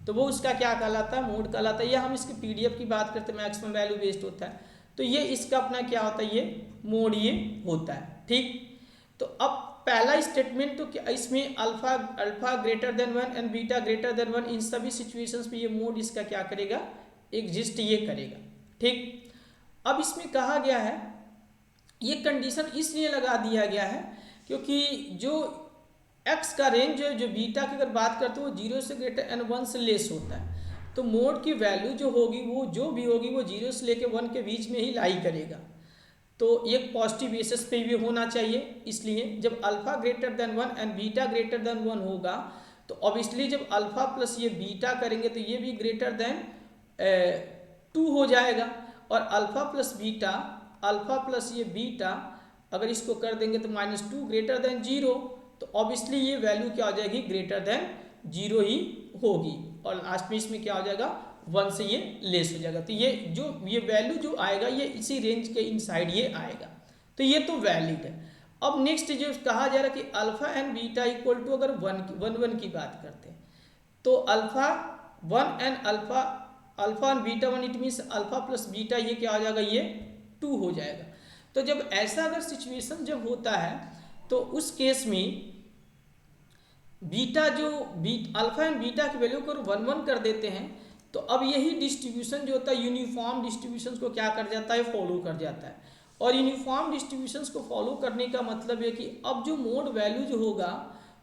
तो वो उसका क्या कहलाता है मोड कहलाता है। या हम इसके पीडीएफ की बात करते हैं मैक्सिमम वैल्यू बेस्ड होता है, तो ये इसका अपना क्या होता है ये मोड ये होता है। ठीक, तो अब पहला स्टेटमेंट, तो क्या इसमें alpha greater than 1 and beta greater than 1 इन सभी सिचुएशंस पे ये मोड इसका क्या करेगा एग्जिस्ट ये करेगा। ठीक, अब इसमें कहा गया है ये कंडीशन इसलिए लगा दिया गया है क्योंकि जो x का रेंज जो बीटा की अगर बात करते हो 0 से ग्रेटर एंड 1 से लेस होता है, तो मोड की वैल्यू जो होगी वो जो भी होगी वो 0 से लेकर 1 के बीच में ही लाई करेगा। तो एक पॉजिटिव बेसिस पे भी होना चाहिए, इसलिए जब alpha greater than 1 and beta greater than 1 होगा तो ऑब्वियसली जब अल्फा प्लस ये बीटा करेंगे तो ये भी ग्रेटर देन 2 हो जाएगा, और अल्फा प्लस ये बीटा अगर इसको कर देंगे तो -2 ग्रेटर देन 0, तो ऑब्वियसली ये वैल्यू क्या हो जाएगी, ग्रेटर देन 0 ही होगी, और लास्ट में इसमें क्या हो जाएगा, 1 से ये लेस हो जाएगा। तो ये वैल्यू जो आएगा ये इसी रेंज के इनसाइड ये आएगा, तो ये तो वैलिड है। अब नेक्स्ट जो कहा जा रहा है कि alpha and beta equal to, अगर 1 की बात करते हैं तो alpha 1 and alpha and beta 1, it means alpha plus beta ये क्या हो जाएगा, ये 2 हो जाएगा। तो जब ऐसा अगर सिचुएशन जब होता है तो उस केस में बीटा अल्फा एंड बीटा की वैल्यू को 1 कर देते हैं, तो अब यही डिस्ट्रीब्यूशन जो होता है यूनिफॉर्म डिस्ट्रीब्यूशन को क्या कर जाता है, फॉलो कर जाता है। और यूनिफॉर्म डिस्ट्रीब्यूशंस को फॉलो करने का मतलब है कि अब जो मोड वैल्यू जो होगा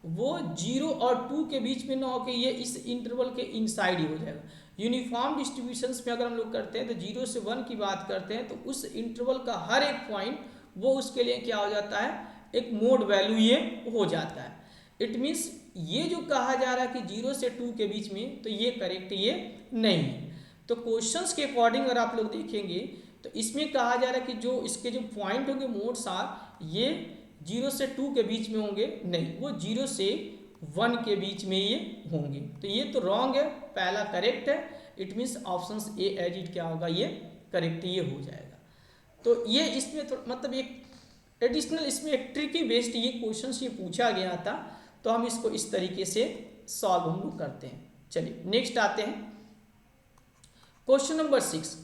वो 0 और 2 के बीच में ना होकर ये इस इंटरवल के इनसाइड ही हो जाएगा। यूनिफॉर्म डिस्ट्रीब्यूशंस में अगर हम लोग करते हैं तो 0 से 1 की बात करते हैं तो उस इंटरवल का हर एक पॉइंट वो उसके लिए क्या हो जाता है, एक मोड वैल्यू ये हो जाता है। इट मीन्स ये जो कहा जा रहा है कि 0 से 2 के बीच में, तो ये करेक्ट ये नहीं है। तो क्वेश्चंस के अकॉर्डिंग अगर आप लोग देखेंगे तो इसमें कहा जा रहा है कि जो इसके जो पॉइंट होंगे मोड्स आर ये 0 से 2 के बीच में होंगे, नहीं, वो 0 से 1 के बीच में ये होंगे। तो ये तो रॉन्ग है, पहला करेक्ट है। It means option A as it क्या होगा, ये करेक्ट ये हो जाएगा। तो ये इसमें मतलब एक एडिशनल इसमें एक ट्रिकी बेस्ड ये क्वेश्चन ये पूछा गया था, तो हम इसको इस तरीके से सॉल्व हम लोग करते हैं। चलिए नेक्स्ट आते हैं क्वेश्चन नंबर 6।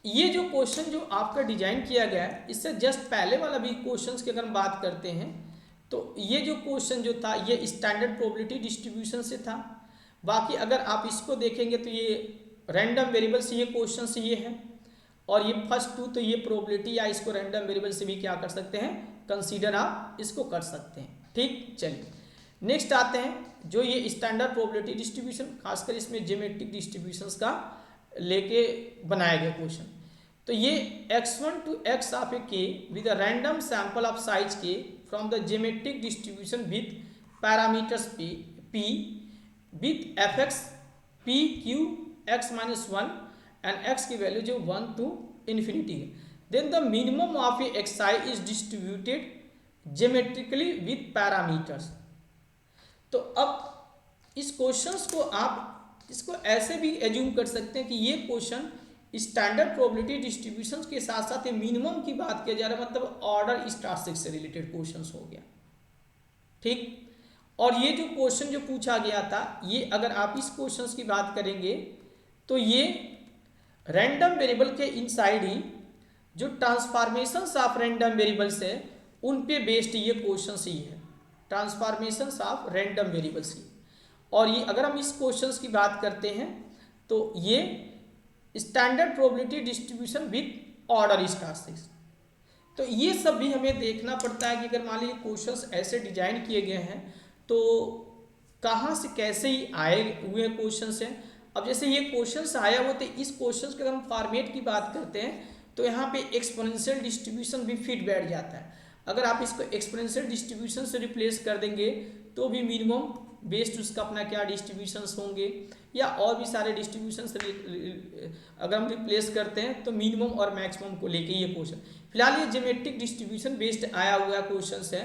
ये जो क्वेश्चन जो आपका डिजाइन किया गया है इससे जस्ट पहले वाला भी क्वेश्चंस की अगर हम बात करते हैं तो ये जो क्वेश्चन जो था ये स्टैंडर्ड प्रोबेबिलिटी डिस्ट्रीब्यूशन से था। बाकी अगर आप इसको देखेंगे तो ये रैंडम वेरिएबल से ये क्वेश्चन से ये है, और ये फर्स्ट 2 तो ये प्रोबेबिलिटी या इसको रैंडम वेरिएबल से भी क्या कर सकते हैं, कंसीडर आप इसको कर सकते हैं। ठीक, चलिए नेक्स्ट आते हैं जो ये स्टैंडर्ड प्रोबेबिलिटी डिस्ट्रीब्यूशन, खासकर इसमें ज्योमेट्रिक डिस्ट्रीब्यूशंस का लेके बनाया गया क्वेश्चन। तो ये x1 to x of a k with a random sample of size k from the geometric distribution with parameters p with fx p q x minus 1 and x की वैल्यू जो 1 to infinity है। then the minimum of a xi is distributed geometrically with parameters। तो अब इस क्वेश्चंस को आप इसको ऐसे भी एज्यूम कर सकते हैं कि ये क्वेश्चन स्टैंडर्ड प्रोबेबिलिटी डिस्ट्रीब्यूशन के साथ साथ मिनिमम की बात किया जा रहा है, मतलब ऑर्डर स्टार्स से रिलेटेड क्वेश्चंस हो गया। ठीक, और ये जो क्वेश्चन जो पूछा गया था ये अगर आप इस क्वेश्चंस की बात करेंगे तो ये रैंडम वेरिएबल के इनसाइड ही जो ट्रांसफॉर्मेशंस ऑफ रैंडम वेरिएबल्स है उन पे बेस्ड ये क्वेश्चन ही है, ट्रांसफॉर्मेशंस ऑफ रैंडम वेरिएबल्स ही। और ये अगर हम इस क्वेश्चंस की बात करते हैं तो ये standard probability distribution with order stars. तो ये सब भी हमें देखना पड़ता है कि अगर मान लीजिए क्वेश्चंस ऐसे डिजाइन किए गए हैं तो कहाँ से कैसे ही आए हुए क्वेश्चंस हैं। अब जैसे ये क्वेश्चंस आया हुआ तो इस क्वेश्चंस के अगर हम फॉर्मेट की बात करते हैं तो यहाँ पे एक्सपोनेंशियल डिस्ट्रीब्यूशन भी फिट बैठ जाता है। अगर आप इसको एक्सपोनेंशियल डिस्ट्रीब्यूशन से रिप्लेस कर देंगे तो भी मिनिमम बेस्ड उसका अपना क्या डिस्ट्रीब्यूशंस होंगे, या और भी सारे डिस्ट्रीब्यूशंस अगर हम रिप्लेस करते हैं तो मिनिमम और मैक्सिमम को लेके ये क्वेश्चन। फिलहाल ये ज्योमेट्रिक डिस्ट्रीब्यूशन बेस्ड आया हुआ क्वेश्चन है,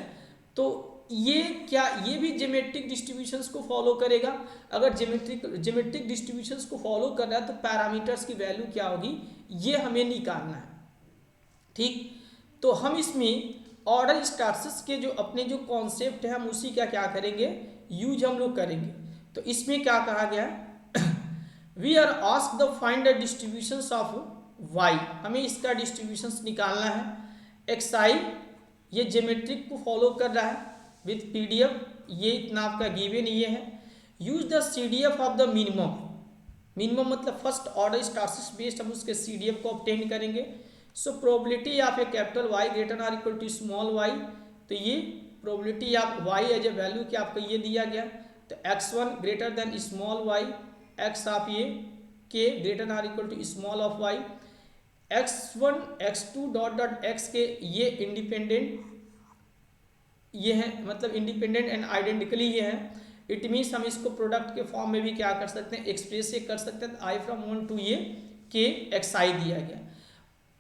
तो ये क्या ये भी ज्योमेट्रिक डिस्ट्रीब्यूशंस को फॉलो करेगा। अगर ज्योमेट्रिक डिस्ट्रीब्यूशंस को फॉलो कर रहा है तो पैरामीटर्स की वैल्यू क्या होगी ये हमें निकालना है। ठीक, तो हम इसमें ऑर्डर स्टार्स के जो अपने जो कॉन्सेप्ट है हम उसी का क्या करेंगे, यूज हम लोग करेंगे। तो इसमें क्या कहा गया है, we are asked the find the distributions of Y, हमें इसका डिस्ट्रीब्यूशंस निकालना है। एक्स आई ये ज्योमेट्रिक को फॉलो कर रहा है विथ पीडीएफ, ये इतना आपका गिवन ये है। Use the CDF of the minimum, minimum मतलब फर्स्ट ऑर्डर स्टार्स बेस्ड हम उसके सीडीएफ को ऑब्टेन करेंगे। So probability of a capital Y greater or equal to small Y, तो ये probability of Y as a value क्या आपको ये दिया गया, तो x1 greater than small Y, x of ये k greater or equal to small of Y, x1 x2 dot dot x के ये इंडिपेंडेंट ये है, मतलब इंडिपेंडेंट एंड आइडेंटिकली ये है। इट मीन्स हम इसको प्रोडक्ट के फॉर्म में भी क्या कर सकते हैं, एक्सप्रेस ये कर सकते हैं। i फ्रॉम 1 टू ये k xi दिया गया।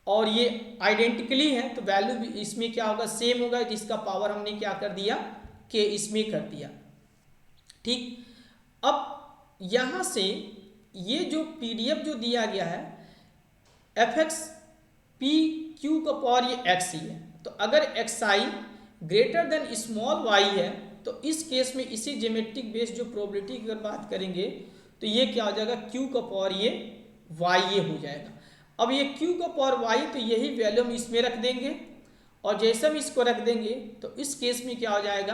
और ये आइडेंटिकली है तो वैल्यू भी इसमें क्या होगा, सेम होगा, जिसका पावर हमने क्या कर दिया, के इसमें कर दिया। ठीक, अब यहाँ से ये जो पीडीएफ जो दिया गया है एफ एक्स पी क्यू का पावर ये एक्स ही है, तो अगर एक्स आई ग्रेटर देन स्मॉल वाई है तो इस केस में इसी ज्योमेट्रिक बेस जो प्रोबेबिलिटी की अगर बात करेंगे तो ये क्या हो जाएगा, क्यू का पावर ये वाई ये हो जाएगा। अब ये क्यू का पावर वाई तो यही वैल्यू हम इसमें रख देंगे, और जैसे हम इसको रख देंगे तो इस केस में क्या हो जाएगा,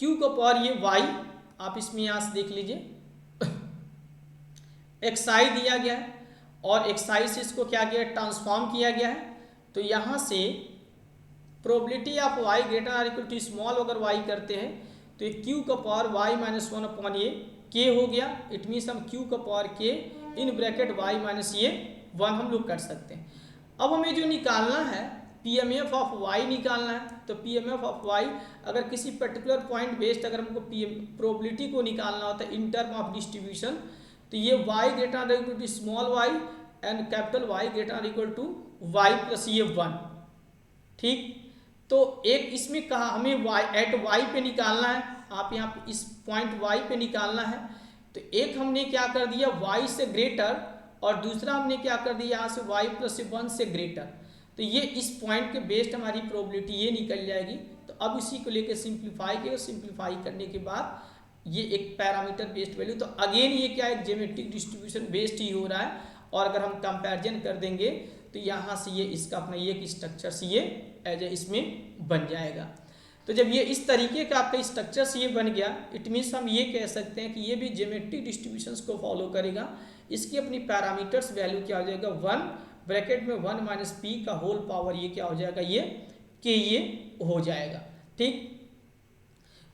क्यू का पावर ये वाई, आप इसमें यहाँ से देख लीजिए एक्स आई दिया गया है और एक्स आई से इसको क्या किया, ट्रांसफॉर्म किया गया है। तो यहाँ से probability of Y greater or equal to small अगर वाई करते हैं तो ये क्यू का power Y minus one upon ये के हो गया। इट मीन्स हम क्यू का power K in bracket Y minus ये वन हम लोग कर सकते हैं। अब हमें जो निकालना है P M F of Y निकालना है, तो P M F of Y अगर किसी पर्टिकुलर पॉइंट बेस्ड अगर हमको प्रोबेबिलिटी को निकालना होता है इन टर्म ऑफ डिस्ट्रीब्यूशन, तो ये Y greater or equal to small Y and capital Y greater or equal to Y plus ये वन। ठीक, तो एक इसमें कहा हमें वाई एट वाई पे निकालना है, आप यहाँ पे इस पॉइंट वाई पे निकालना है, तो एक हमने क्या कर दिया वाई से ग्रेटर और दूसरा हमने क्या कर दिया यहाँ से वाई प्लस वन से ग्रेटर, तो ये इस पॉइंट के बेस्ड हमारी प्रोबेबिलिटी ये निकल जाएगी। तो अब इसी को लेकर सिंप्लीफाई किया, सिंप्लीफाई करने के बाद ये एक पैरामीटर बेस्ड वैल्यू, तो अगेन ये क्या है ज्योमेट्रिक डिस्ट्रीब्यूशन बेस्ड ही हो रहा है, और अगर हम कंपैरिजन कर देंगे तो यहाँ से ये इसका अपना ये स्ट्रक्चर से ये एज ए इसमें बन जाएगा। तो जब ये इस तरीके का आपका स्ट्रक्चर से ये बन गया, इट मीन्स हम ये कह सकते हैं कि ये भी ज्योमेट्रिक डिस्ट्रीब्यूशंस को फॉलो करेगा। इसकी अपनी पैरामीटर्स वैल्यू क्या हो जाएगा, वन ब्रैकेट में वन माइनस पी का होल पावर ये क्या हो जाएगा, ये के ये हो जाएगा। ठीक,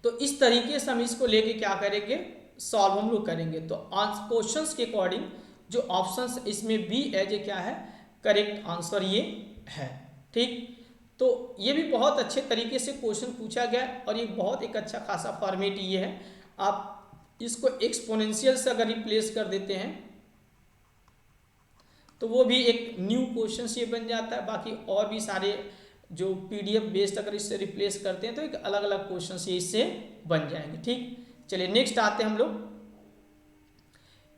तो इस तरीके से हम इसको लेके क्या करेंगे, सॉल्व हम लोग करेंगे। तो क्वेश्चंस के अकॉर्डिंग जो ऑप्शंस इसमें बी एज ए क्या है करेक्ट आंसर ये है। ठीक, तो ये भी बहुत अच्छे तरीके से क्वेश्चन पूछा गया और ये बहुत एक अच्छा खासा फॉर्मेट ये है। आप इसको एक्सपोनेंशियल से अगर रिप्लेस कर देते हैं तो वो भी एक न्यू क्वेश्चन ये बन जाता है। बाकी और भी सारे जो पीडीएफ बेस्ड अगर इससे रिप्लेस करते हैं तो एक अलग अलग क्वेश्चन ये इससे बन जाएंगे। ठीक, चलिए नेक्स्ट आते हैं हम लोग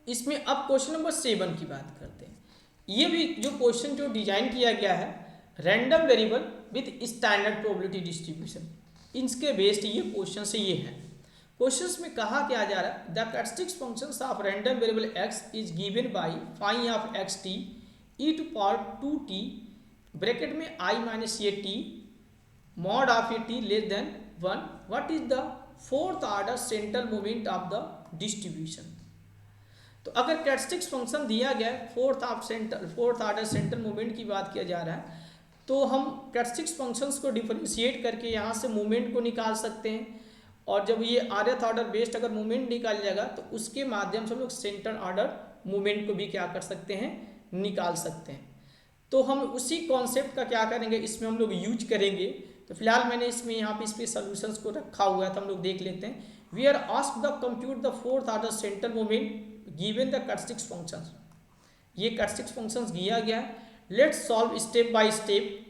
इसमें। अब क्वेश्चन नंबर 7 की बात करते हैं। ये भी जो क्वेश्चन जो डिजाइन किया गया है random variable with standard probability distribution, इसके बेस्ड ये क्वेश्चन से ये है। क्वेश्चन में कहा क्या जा रहा है, the characteristics functions of random variable X is given by phi of X T E to power 2t bracket में आई माइनस ये टी मॉड ऑफ ये T less than 1, what is the fourth order central moment of the distribution. तो अगर कैरेक्टरिस्टिक्स फंक्शन दिया गया है फोर्थ ऑर्डर सेंट्रल मोमेंट की बात किया जा रहा है, तो हम कैरेक्टरिस्टिक्स फंक्शंस को डिफरेंशिएट करके यहाँ से मोमेंट को निकाल सकते हैं, और जब ये rth ऑर्डर बेस्ड अगर मोमेंट निकाल जाएगा तो उसके माध्यम से हम लोग सेंट्रल ऑर्डर मोमेंट को भी क्या कर सकते हैं, निकाल सकते हैं। तो हम उसी कॉन्सेप्ट का क्या करेंगे, इसमें हम लोग यूज करेंगे। तो फिलहाल मैंने इसमें यहाँ पे इस पे सॉल्यूशंस को रखा हुआ है, तो हम लोग देख लेते हैं। We are asked the compute the fourth order central moment given the characteristics functions. ये कैरेक्टरिस्टिक्स फंक्शंस दिया गया है, let's solve step by step.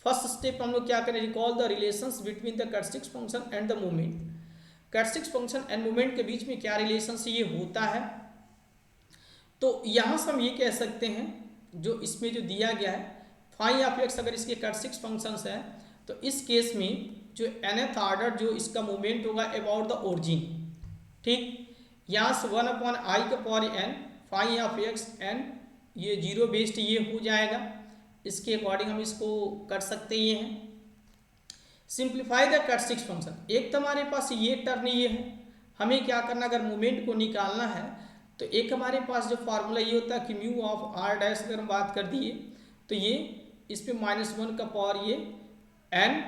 First step हम लोग क्या करें, recall the relations between the characteristics function and the moment. Characteristics function and moment के बीच में क्या रिलेशन से ये होता है। तो यहाँ से हम ये कह सकते हैं जो इसमें जो दिया गया है फाई ऑफ एक्स, अगर इसके कैरेक्टरिस्टिक्स फंक्शंस है तो इस केस में जो nth ऑर्डर जो इसका मोमेंट होगा अबाउट द ओरिजिन। ठीक, यहाँ से 1/i का power n phi of X N ये जीरो बेस्ड ये हो जाएगा। इसके अकॉर्डिंग हम इसको कर सकते ये हैं। सिंप्लीफाई द कैरेक्टरिस्टिक्स फंक्शन, एक तो हमारे पास ये टर्म ये है, हमें क्या करना अगर मोमेंट को निकालना है तो एक हमारे पास जो फार्मूला ये होता है कि म्यू ऑफ आर डैश अगर हम बात कर दिए तो ये इस पे -1 का पावर ये n,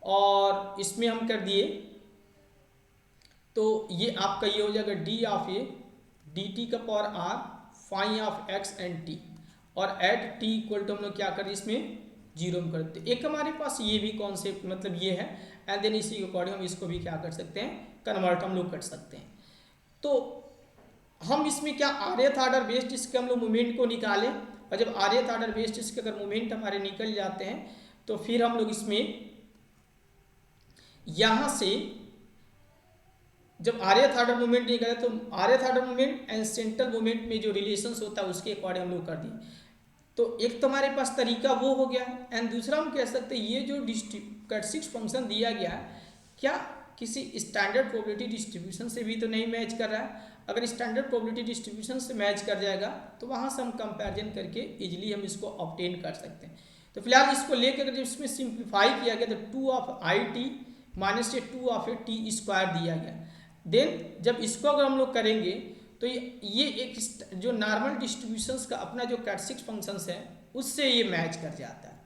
और इसमें हम कर दिए तो ये आपका ये हो जाएगा D of a D T का power R phi of X and T, और एट टी इक्वल टू हम लोग क्या करें इसमें 0 में करते। एक हमारे पास ये भी कॉन्सेप्ट मतलब ये है, एंड देन इसी के अकॉर्डिंग हम इसको भी क्या कर सकते हैं, कन्वर्ट हम लोग कर सकते हैं। तो हम इसमें क्या rth ऑर्डर बेस्ड इसके हम लोग मोमेंट को निकालें और जब rth ऑर्डर बेस्ड के अगर मोमेंट हमारे निकल जाते हैं तो फिर हम लोग इसमें यहाँ से जब rth ऑर्डर मोमेंट निकले तो rth order moment and central moment में जो रिलेशंस होता है उसके अकॉर्डिंग हम लोग कर दिए। तो एक तो हमारे पास तरीका वो हो गया एंड दूसरा हम कह सकते हैं ये जो कैरेक्टरिस्टिक्स फंक्शन दिया गया है क्या किसी स्टैंडर्ड प्रोबेबिलिटी डिस्ट्रीब्यूशन से भी तो नहीं मैच कर रहा है। अगर स्टैंडर्ड प्रोबेबिलिटी डिस्ट्रीब्यूशन से मैच कर जाएगा तो वहाँ से हम कंपैरिजन करके इजीली हम इसको ऑब्टेन कर सकते हैं। तो फिलहाल इसको लेकर अगर इसमें सिंप्लीफाई किया गया तो 2 of I T minus 2 of A T square दिया गया। देन जब इसको अगर हम लोग करेंगे तो ये एक जो नॉर्मल डिस्ट्रीब्यूशंस का अपना जो कैरेक्टरिस्टिक्स फंक्शंस है उससे ये मैच कर जाता है।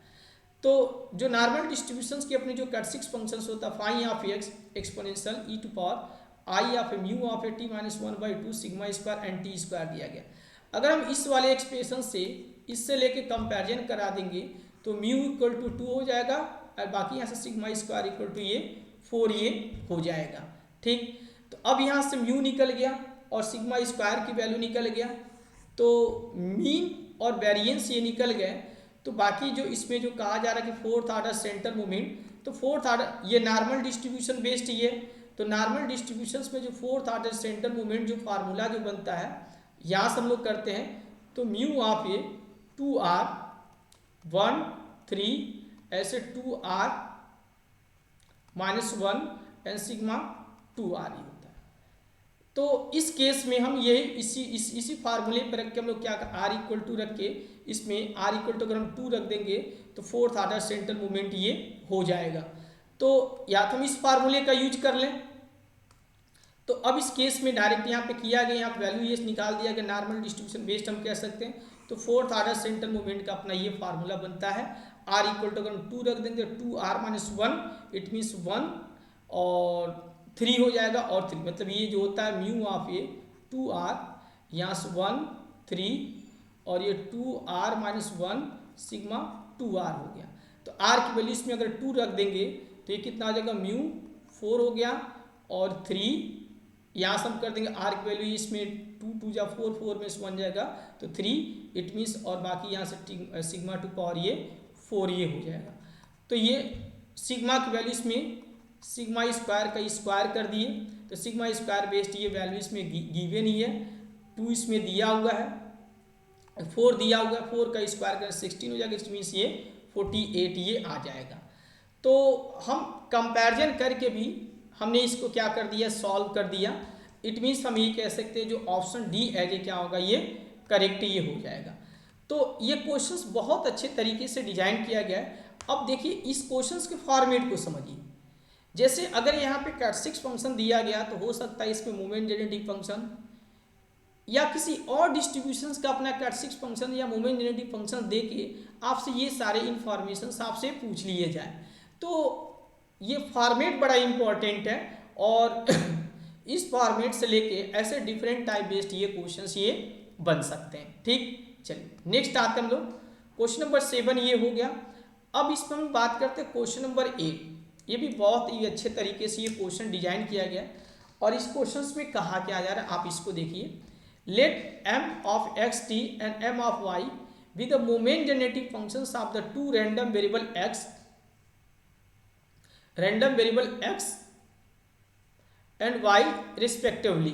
तो जो नॉर्मल डिस्ट्रीब्यूशंस के अपने जो कैरेक्टरिस्टिक्स फंक्शंस होता है phi of X exponential E to power I of mu of A T minus 1/2 sigma square N T square दिया गया। अगर हम इस वाले एक्सप्रेशन से इससे लेके कंपैरिजन करा देंगे तो म्यू इक्वल टू 2 हो जाएगा और बाकी यहाँ से सिग्मा स्क्वायर इक्वल टू ये 4 ये हो जाएगा। ठीक, तो अब यहाँ से म्यू निकल गया और सिग्मा स्क्वायर की वैल्यू निकल गया तो मीन और वेरिएंस ये निकल गए। तो बाकी जो इसमें जो कहा जा रहा है कि फोर्थ ऑर्डर सेंटर मोमेंट, तो फोर्थ ऑर्डर ये नॉर्मल डिस्ट्रीब्यूशन बेस्ड ये, तो नॉर्मल डिस्ट्रीब्यूशंस में जो फोर्थ ऑर्डर सेंटर मोमेंट जो फार्मूला जो बनता है यहाँ से हम लोग करते हैं तो म्यू ऑफ ये 2r 1 3 ऐसे 2r minus 1 and sigma 2r ही होता है। तो इस केस में हम ये इसी फार्मूले पर रख के हम लोग क्या कर r इक्वल टू रख के इसमें r इक्वल टू अगर हम 2 रख देंगे तो फोर्थ ऑर्डर सेंटर मोमेंट ये हो जाएगा। तो या तो हम इस फार्मूले का यूज कर लें, तो अब इस केस में डायरेक्ट यहाँ पे किया गया, यहाँ वैल्यू ये निकाल दिया गया नॉर्मल डिस्ट्रीब्यूशन बेस्ड हम कह सकते हैं। तो फोर्थ ऑर्डर सेंटर मोमेंट का अपना ये फार्मूला बनता है r इक्वल टू अगर हम 2 रख देंगे 2r माइनस 1 इट मीन्स 1 और 3 हो जाएगा और 3 मतलब ये जो होता है म्यू ऑफ ये 2r यहाँ से 1 3 और ये 2r माइनस 1 सिग्मा 2r हो गया। तो r की वैल्यू इसमें अगर 2 रख देंगे तो ये कितना आ जाएगा म्यू 4 हो गया और 3 यहाँ से हम कर देंगे r की वैल्यू इसमें 2 2 जा 4 4 में से 1 जाएगा तो 3 इट मीन्स और बाकी यहाँ से सिग्मा टू पावर ये 4 ये हो जाएगा। तो ये सिग्मा की वैल्यू इसमें सिग्मा स्क्वायर का स्क्वायर कर दिए तो सिग्मा स्क्वायर बेस्ड ये वैल्यू इसमें गिवन ही है। 2 इसमें दिया हुआ है, 4 दिया हुआ है, 4 का स्क्वायर कर 16 हो जाएगा, इट मीन्स ये 48 ये आ जाएगा। तो हम कंपैरिजन करके भी हमने इसको क्या कर दिया सॉल्व कर दिया। इट मीन्स हम ये कह सकते हैं जो ऑप्शन डी एज ए क्या होगा ये करेक्ट ये हो जाएगा। तो ये क्वेश्चंस बहुत अच्छे तरीके से डिजाइन किया गया है। अब देखिए इस क्वेश्चंस के फॉर्मेट को समझिए। जैसे अगर यहाँ पे कैरेक्टरिस्टिक्स फंक्शन दिया गया तो हो सकता है इसमें मोमेंट जेनेटिक फंक्शन या किसी और डिस्ट्रीब्यूशंस का अपना कैरेक्टरिस्टिक्स फंक्शन या मोमेंट जेनेटिक फंक्शन दे के आपसे ये सारे इंफॉर्मेशन आपसे पूछ लिए जाए। तो ये फॉर्मेट बड़ा इंपॉर्टेंट है और इस फॉर्मेट से लेके ऐसे डिफरेंट टाइप बेस्ड ये क्वेश्चंस ये बन सकते हैं। ठीक, चलिए नेक्स्ट आते हैं हम लोग क्वेश्चन नंबर 7 ये हो गया। अब इस पर हम बात करते हैं क्वेश्चन नंबर 8। ये भी बहुत ही अच्छे तरीके से ये क्वेश्चन डिजाइन किया गया और इस क्वेश्चन में कहा क्या जा रहा है आप इसको देखिए। Let m of X T and m of y with the moment genetic functions of the two random variable x and y respectively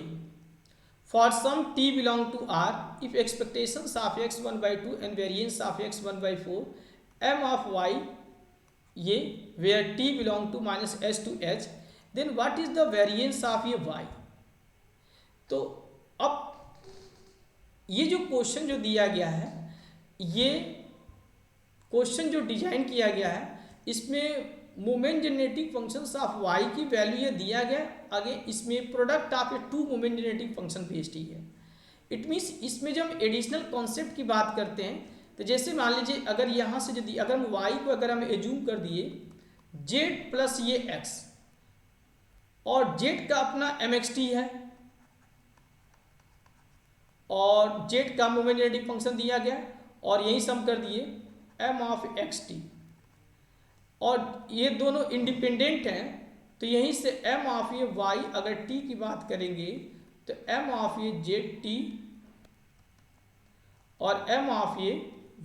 for some t belong to R if expectations of x 1/2 and variance of x 1/4 m of y ये where t belong to minus h to h then what is the variance of ये y। तो अब ये जो क्वेश्चन जो दिया गया है ये क्वेश्चन जो डिजाइन किया गया है इसमें moment genetic functions of y की वैल्यू ये दिया गया, आगे इसमें product of a two moment genetic function based ही है। इट मीन्स इसमें जब हम एडिशनल कॉन्सेप्ट की बात करते हैं तो जैसे मान लीजिए अगर यहाँ से यदि अगर हम y को अगर हम एज्यूम कर दिए z प्लस ये x और z का अपना mxt है और z का मोमेंट जेनेटिक फंक्शन दिया गया और यही सम कर दिए m ऑफ xt और ये दोनों इंडिपेंडेंट हैं तो यहीं से m ऑफ ये y अगर t की बात करेंगे तो m ऑफ ये z t और m ऑफ ये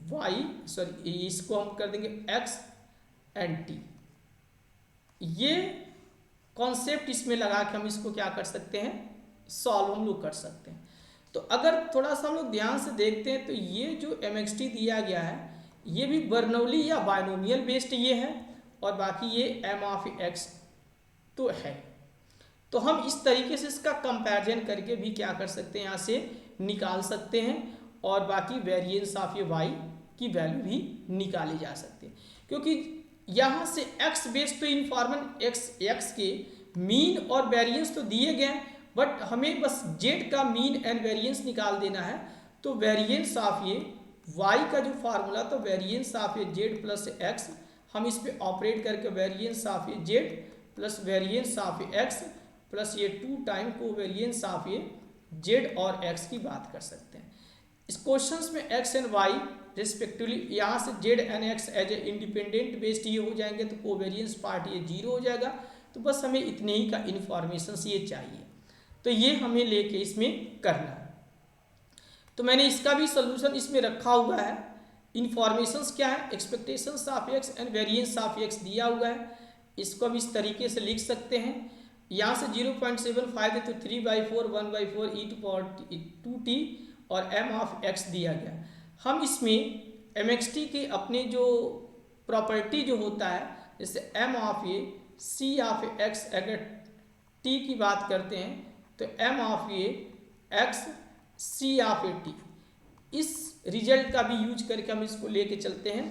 वाई, सॉरी इसको हम कर देंगे एक्स एंड टी। ये कॉन्सेप्ट इसमें लगा के हम इसको क्या कर सकते हैं, सॉल्व हम लोग कर सकते हैं। तो अगर थोड़ा सा हम लोग ध्यान से देखते हैं तो ये जो mxt दिया गया है ये भी बर्नौली या बायनोमियल बेस्ड ये है, और बाकी ये m ऑफ x तो है। तो हम इस तरीके से इसका कंपैरिजन करके भी क्या कर सकते हैं, यहाँ से निकाल सकते हैं, और बाकी वेरिएंस ऑफ ये y की वैल्यू भी निकाली जा सकती है। क्योंकि यहाँ से x बेस्ड तो इन्फॉर्मल x के मीन और वेरिएंस तो दिए गए, बट हमें बस z का मीन एंड वेरिएंस निकाल देना है। तो वेरिएंस ऑफ ये y का जो फार्मूला, तो वेरिएंस ऑफ ये z प्लस एक्स, हम इस पे ऑपरेट करके वेरिएंस ऑफ ये z प्लस वेरिएंस ऑफ ये एक्स प्लस ये 2 टाइम को वेरिएंस ऑफ ये z और x की बात कर सकते हैं। इस क्वेश्चंस में x एंड y रिस्पेक्टिवली, यहाँ से z and x as a independent based ये हो जाएंगे, तो कोवेरिएंस पार्ट ये 0 हो जाएगा। तो बस हमें इतने ही का इन्फॉर्मेशन ये चाहिए, तो ये हमें लेके इसमें करना है। तो मैंने इसका भी सोल्यूशन इसमें रखा हुआ है। इन्फॉर्मेशंस क्या है, expectations of X and variance of x दिया हुआ है, इसको हम इस तरीके से लिख सकते हैं। यहाँ से 0.75 है तो 3/4 1/4 e⁻²t और m ऑफ x दिया गया। हम इसमें mxt के अपने जो प्रॉपर्टी जो होता है, जैसे m ऑफ ये c ऑफ x, अगर t की बात करते हैं तो m ऑफ ये x c of A t, इस रिजल्ट का भी यूज करके हम इसको लेके चलते हैं।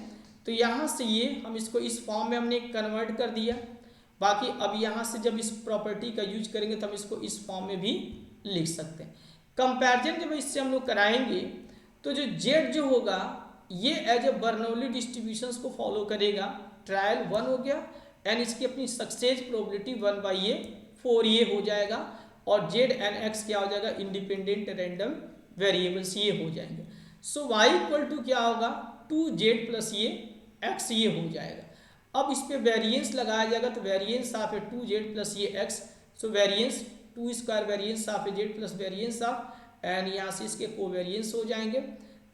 तो यहाँ से ये हम इसको इस फॉर्म में हमने कन्वर्ट कर दिया। बाकी अब यहाँ से जब इस प्रॉपर्टी का यूज करेंगे तो हम इसको इस फॉर्म में भी लिख सकते हैं। कंपैरिजन जब इससे हम लोग कराएंगे तो जो z जो होगा ये एज ए बर्नौली डिस्ट्रीब्यूशंस को फॉलो करेगा। ट्रायल 1 हो गया एंड इसकी अपनी सक्सेस प्रोबेबिलिटी 1/4 ये हो जाएगा, और z एंड x क्या हो जाएगा, इंडिपेंडेंट रैंडम वेरिएबल्स ये हो जाएंगे। सो y इक्वल टू क्या होगा, 2z प्लस ये x ये हो जाएगा। अब इस पे वेरिएंस लगाया जाएगा, तो वेरिएंस ऑफ 2z प्लस ये x, so variance 2 square variance of z plus variance of, and यहाँ से इसके कोवेरिएंस हो जाएंगे।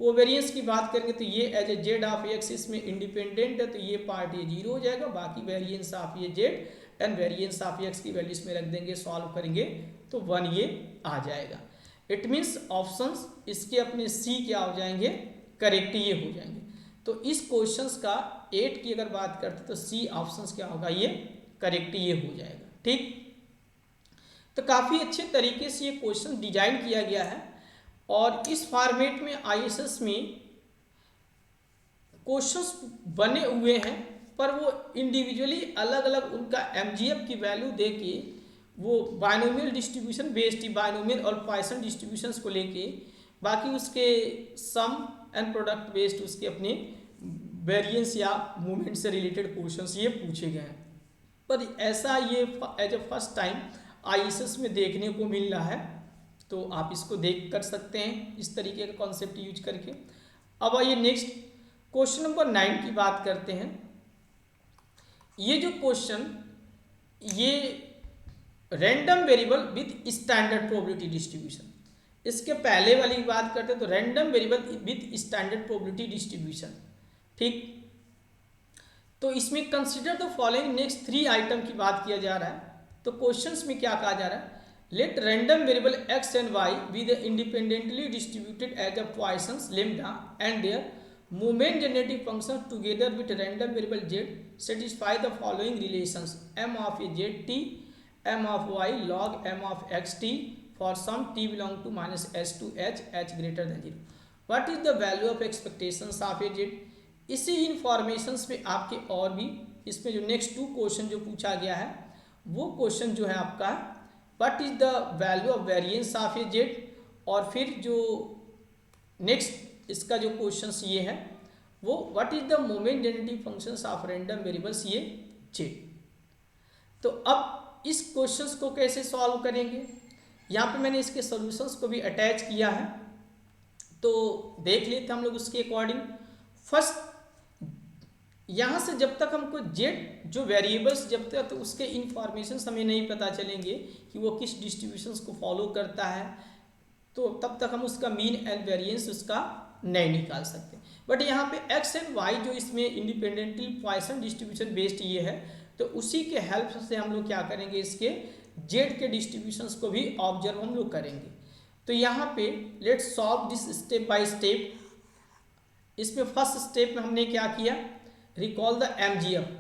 कोवेरिएंस की बात करेंगे तो ये as a Z of X इसमें इंडिपेंडेंट है, तो ये पार्ट ये 0 हो जाएगा। बाकी वेरिएंस ऑफ ये Z and variance of X की वैल्यू इसमें रख देंगे, सॉल्व करेंगे तो 1 ये आ जाएगा। इट मीन्स ऑप्शंस इसके अपने सी क्या हो जाएंगे, करेक्ट ये हो जाएंगे। तो इस क्वेश्चंस का 8 की अगर बात करते तो सी ऑप्शंस क्या होगा, ये करेक्ट ये हो जाएगा। ठीक, तो काफ़ी अच्छे तरीके से ये क्वेश्चन डिजाइन किया गया है, और इस फॉर्मेट में आईएसएस में क्वेश्चंस बने हुए हैं, पर वो इंडिविजुअली अलग अलग उनका एमजीएफ की वैल्यू देके वो बायनोमियल डिस्ट्रीब्यूशन बेस्ड, बायनोमियल और पॉइसन डिस्ट्रीब्यूशंस को लेके, बाकी उसके सम एंड प्रोडक्ट बेस्ड उसके अपने वेरिएंस या मूवमेंट से रिलेटेड क्वेश्चंस ये पूछे गए हैं। पर ऐसा ये as a first time ISS में देखने को मिल रहा है, तो आप इसको देख कर सकते हैं इस तरीके का कॉन्सेप्ट यूज करके। अब आइए नेक्स्ट क्वेश्चन नंबर 9 की बात करते हैं। ये जो क्वेश्चन ये random variable with standard probability distribution, इसके पहले वाली की बात करते हैं तो random variable with standard probability distribution. ठीक, तो इसमें consider the following next 3 item की बात किया जा रहा है। तो क्वेश्चंस में क्या कहा जा रहा है, let random variable x and y be the independently distributed as a Poisson's lambda and their moment generative function together with random variable z satisfy the following relations m of a z t, m of y log m of x t for some t belong to minus h to h greater than 0. What is the value of expectations of a z? इसी इंफॉर्मेशंस पे आपके और भी इसमें जो नेक्स्ट 2 क्वेश्चन जो पूछा गया है वो क्वेश्चन जो है आपका what is the value of variance of A Z, और फिर जो नेक्स्ट इसका जो क्वेश्चन ये है वो what is the moment generative functions of random variables ये जेड। तो अब इस क्वेश्चंस को कैसे सॉल्व करेंगे, यहाँ पे मैंने इसके सॉल्यूशंस को भी अटैच किया है, तो देख लेते हम लोग उसके अकॉर्डिंग। फर्स्ट यहाँ से जब तक हमको जेड जो वेरिएबल्स जब तक तो उसके इंफॉर्मेशन हमें नहीं पता चलेंगे कि वो किस डिस्ट्रीब्यूशंस को फॉलो करता है, तो तब तक हम उसका मीन एंड वेरिएंस उसका नहीं निकाल सकते। बट यहाँ पे एक्स एंड वाई जो इसमें इंडिपेंडेंटली पॉइसन डिस्ट्रीब्यूशन बेस्ड ये है, तो उसी के हेल्प से हम लोग क्या करेंगे, इसके जेड के डिस्ट्रीब्यूशंस को भी ऑब्जर्व हम लोग करेंगे। तो यहाँ पे let's solve this step by step. इसमें फर्स्ट स्टेप में हमने क्या किया, रिकॉल द एमजीएफ।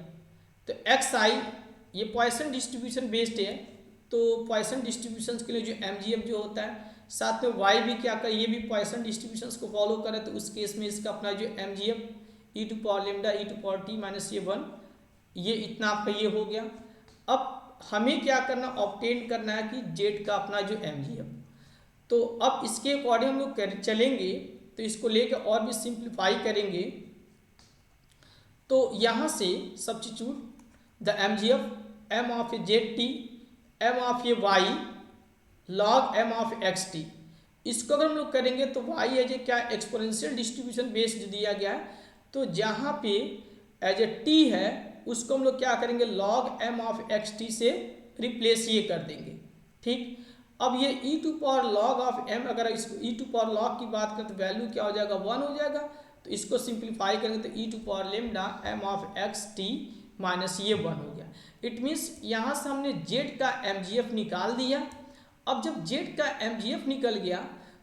तो एक्स आई ये पॉइसन डिस्ट्रीब्यूशन बेस्ड है, तो पॉइसन डिस्ट्रीब्यूशन के लिए जो एमजीएफ जो होता है, साथ में वाई भी क्या कर, ये भी पॉइसन डिस्ट्रीब्यूशंस को फॉलो करे, तो उस केस में इसका अपना जो MGF E to power lambda E to power T minus ये 1, ये इतना आपका ये हो गया। अब हमें क्या करना, ऑब्टेन करना है कि जेड का अपना जो एमजीएफ। तो अब इसके अकॉर्डिंग हम लोग चलेंगे, तो इसको लेकर और भी सिंप्लीफाई करेंगे। तो यहाँ से substitute the MGF M of A Z T M of A Y log M of X T, इसको अगर हम लोग करेंगे तो वाई एज ए क्या एक्सपोनेंशियल डिस्ट्रीब्यूशन बेस्ड दिया गया है, तो जहाँ पे एज ए टी है उसको हम लोग क्या करेंगे, log M of X T से रिप्लेस ये कर देंगे। ठीक, अब ये E to power log of M, अगर इसको ई टू पावर लॉग की बात करें तो वैल्यू क्या हो जाएगा, 1 हो जाएगा। तो इसको सिंप्लीफाई करेंगे तो E to power lambda M of X T minus ये 1 हो गया। इट मीन्स यहाँ से हमने जेड का एमजीएफ निकाल दिया। अब जब जेड का एमजीएफ निकल गया,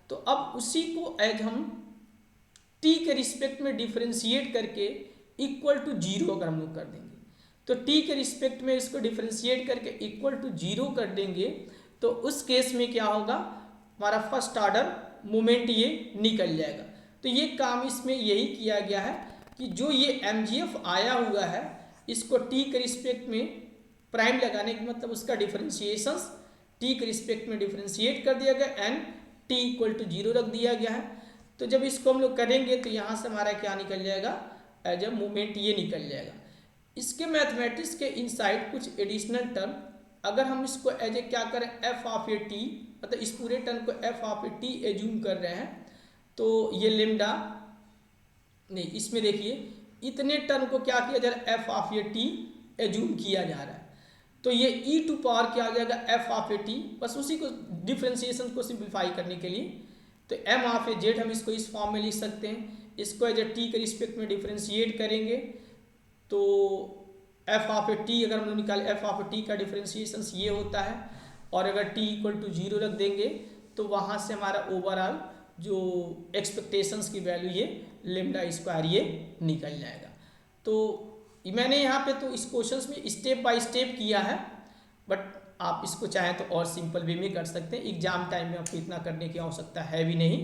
तो अब उसी को एज हम टी के रिस्पेक्ट में डिफरेंशिएट करके इक्वल टू 0 अगर हम लोग कर देंगे, तो टी के रिस्पेक्ट में इसको डिफरेंशिएट करके इक्वल टू 0 कर देंगे, तो उस केस में क्या होगा, हमारा फर्स्ट ऑर्डर मोमेंट ये निकल जाएगा। तो ये काम इसमें यही किया गया है कि जो ये एमजीएफ आया हुआ है, इसको टी के रिस्पेक्ट में प्राइम लगाने का मतलब उसका डिफरेंशिएशन टी के रिस्पेक्ट में डिफरेंशिएट कर दिया गया एंड टी इक्वल टू 0 रख दिया गया है। तो जब इसको हम लोग करेंगे तो यहाँ से हमारा क्या निकल जाएगा, एज ए मोमेंट ये निकल जाएगा। इसके मैथमेटिक्स के इनसाइड कुछ एडिशनल टर्म, अगर हम इसको एज ए क्या करें, एफ ऑफ ए टी, मतलब इस पूरे टर्म को F of A T assume कर रहे हैं, तो ये लेमडा नहीं, इसमें देखिए इतने टर्म को क्या किया जा रहा है, F of A T assume किया जा रहा है। तो ये ई टू पावर क्या आ जाएगा, एफ ऑफ ए टी, बस उसी को डिफ्रेंसिएशन को सिंप्लीफाई करने के लिए। तो एम ऑफ ए जेड हम इसको इस फॉर्म में लिख सकते हैं। इसको एज ए टी के रिस्पेक्ट में डिफ्रेंशिएट करेंगे तो एफ ऑफ ए टी अगर हम लोग निकाले, एफ ऑफ ए टी का डिफ्रेंशिएशन ये होता है, और अगर टी इक्वल टू 0 रख देंगे तो वहाँ से हमारा ओवरऑल जो एक्सपेक्टेशंस की वैल्यू ये लेमडा स्क्वायर ये निकल जाएगा। तो मैंने यहाँ पे तो इस क्वेश्चंस में स्टेप बाय स्टेप किया है, बट आप इसको चाहें तो और सिंपल वे में कर सकते हैं। एग्जाम टाइम में आपको इतना करने की आवश्यकता है भी नहीं।